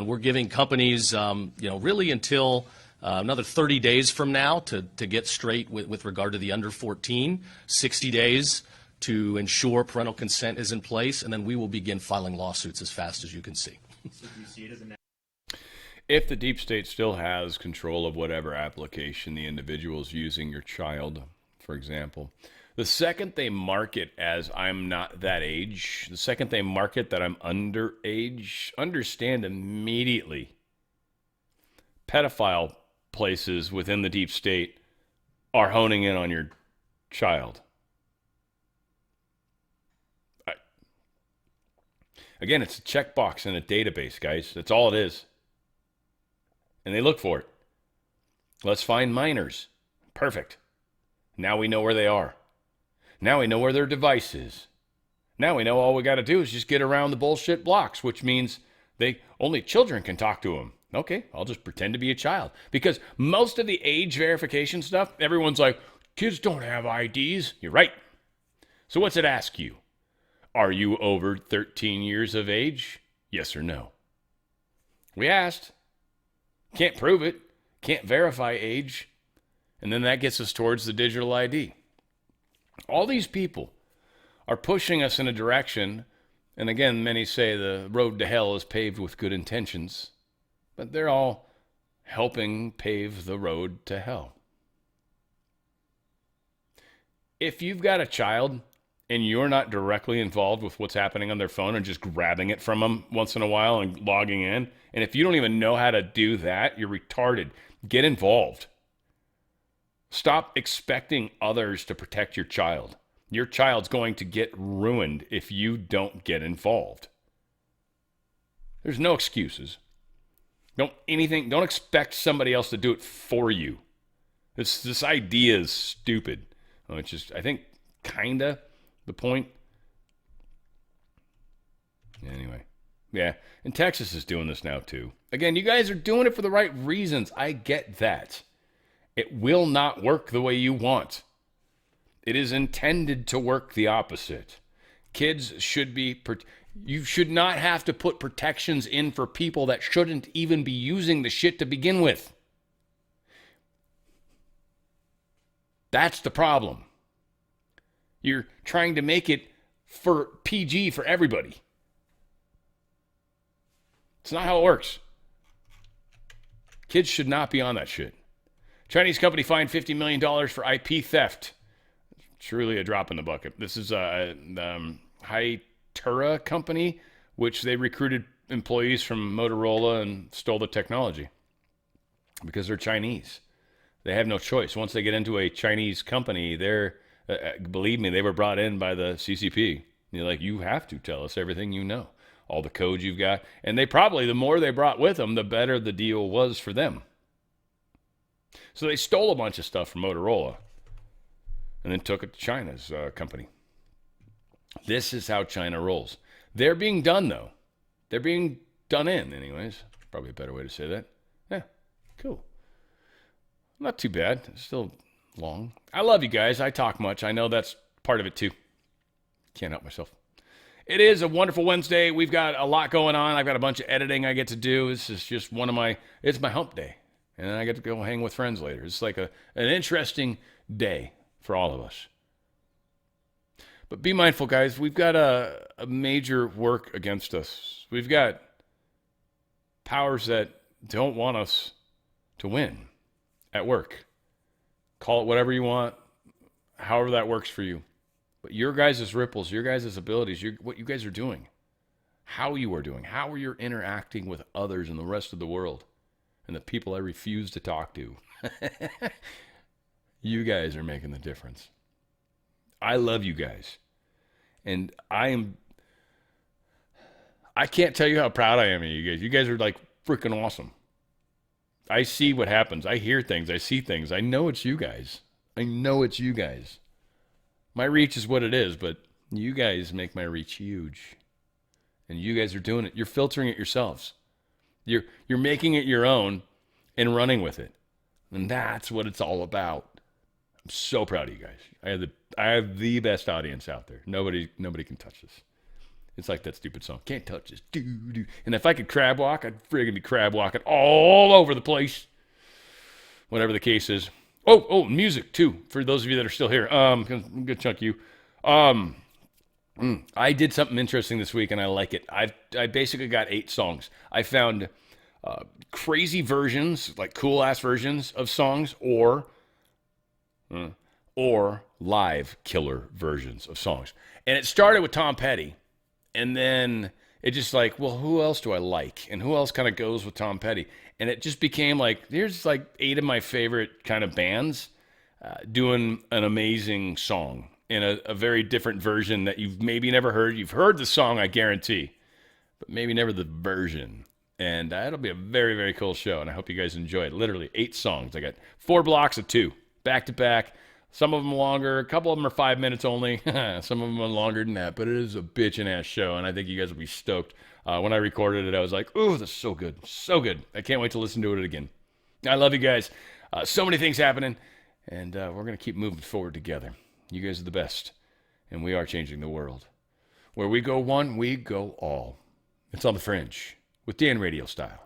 We're giving companies, really until another 30 days from now to get straight with regard to the under 14, 60 days to ensure parental consent is in place, and then we will begin filing lawsuits as fast as you can see. So do you see it as If the deep state still has control of whatever application the individual is using, your child, for example, the second they mark it as I'm not that age, the second they mark it that I'm underage, understand immediately pedophile places within the deep state are honing in on your child. Again, it's a checkbox in a database, guys. That's all it is. And they look for it. Let's find minors. Perfect. Now we know where they are. Now we know where their device is. Now we know all we got to do is just get around the bullshit blocks, which means only children can talk to them. Okay, I'll just pretend to be a child. Because most of the age verification stuff, everyone's like, kids don't have IDs. You're right. So what's it ask you? Are you over 13 years of age? Yes or no? We asked. Can't prove it. Can't verify age. And then that gets us towards the digital ID. All these people are pushing us in a direction, and again, many say the road to hell is paved with good intentions, but they're all helping pave the road to hell. If you've got a child and you're not directly involved with what's happening on their phone and just grabbing it from them once in a while and logging in, and if you don't even know how to do that, you're retarded. Get involved. Stop expecting others to protect your child. Your child's going to get ruined if you don't get involved. There's no excuses. Don't expect somebody else to do it for you. This idea is stupid. It's just, I think, kinda the point. Yeah, and Texas is doing this now too. Again, you guys are doing it for the right reasons. I get that. It will not work the way you want. It is intended to work the opposite. Kids should be, you should not have to put protections in for people that shouldn't even be using the shit to begin with. That's the problem. You're trying to make it for PG for everybody. It's not how it works. Kids should not be on that shit. Chinese company fined $50 million for IP theft. Truly a drop in the bucket. This is a Hytera company, which they recruited employees from Motorola and stole the technology because they're Chinese. They have no choice. Once they get into a Chinese company, they're, believe me, they were brought in by the CCP. You're like, you have to tell us everything you know, all the codes you've got. And they probably, the more they brought with them, the better the deal was for them. So they stole a bunch of stuff from Motorola and then took it to China's company. This is how China rolls. They're being done, though. They're being done in, anyways. Probably a better way to say that. Yeah, cool. Not too bad. It's still long. I love you guys. I talk much. I know that's part of it, too. Can't help myself. It is a wonderful Wednesday. We've got a lot going on. I've got a bunch of editing I get to do. This is just it's my hump day. And then I get to go hang with friends later. It's like an interesting day for all of us. But be mindful, guys. We've got a major work against us. We've got powers that don't want us to win at work. Call it whatever you want, however that works for you. But your guys' ripples, your guys' abilities, what you guys are doing, how you are doing, how you're interacting with others and the rest of the world, and the people I refuse to talk to. You guys are making the difference. I love you guys. And I can't tell you how proud I am of you guys. You guys are like freaking awesome. I see what happens. I hear things. I see things. I know it's you guys. I know it's you guys. My reach is what it is, but you guys make my reach huge. And you guys are doing it. You're filtering it yourselves. You're making it your own and running with it. And that's what it's all about. I'm so proud of you guys. I have the best audience out there. Nobody can touch this. It's like that stupid song. Can't touch this. Doo-doo. And if I could crab walk, I'd friggin' be crab walking all over the place. Whatever the case is. Oh, music too. For those of you that are still here. Good chunk of you. I did something interesting this week and I like it. I basically got 8 songs. I found crazy versions, like cool ass versions of songs, or live killer versions of songs. And it started with Tom Petty, and then it just like, well, who else do I like, and who else kind of goes with Tom Petty? And it just became like, here's like 8 of my favorite kind of bands doing an amazing song in a very different version that you've maybe never heard. You've heard the song, I guarantee, but maybe never the version. And that'll be a very, very cool show, and I hope you guys enjoy it. Literally 8 songs. I got 4 blocks of 2, back to back. Some of them longer. A couple of them are 5 minutes only. Some of them are longer than that, but it is a bitchin' ass show, and I think you guys will be stoked. When I recorded it, I was like, ooh, that's so good. So good. I can't wait to listen to it again. I love you guys. So many things happening, and we're going to keep moving forward together. You guys are the best, and we are changing the world. Where we go one, we go all. It's on the Fringe with Dan RadioStyle.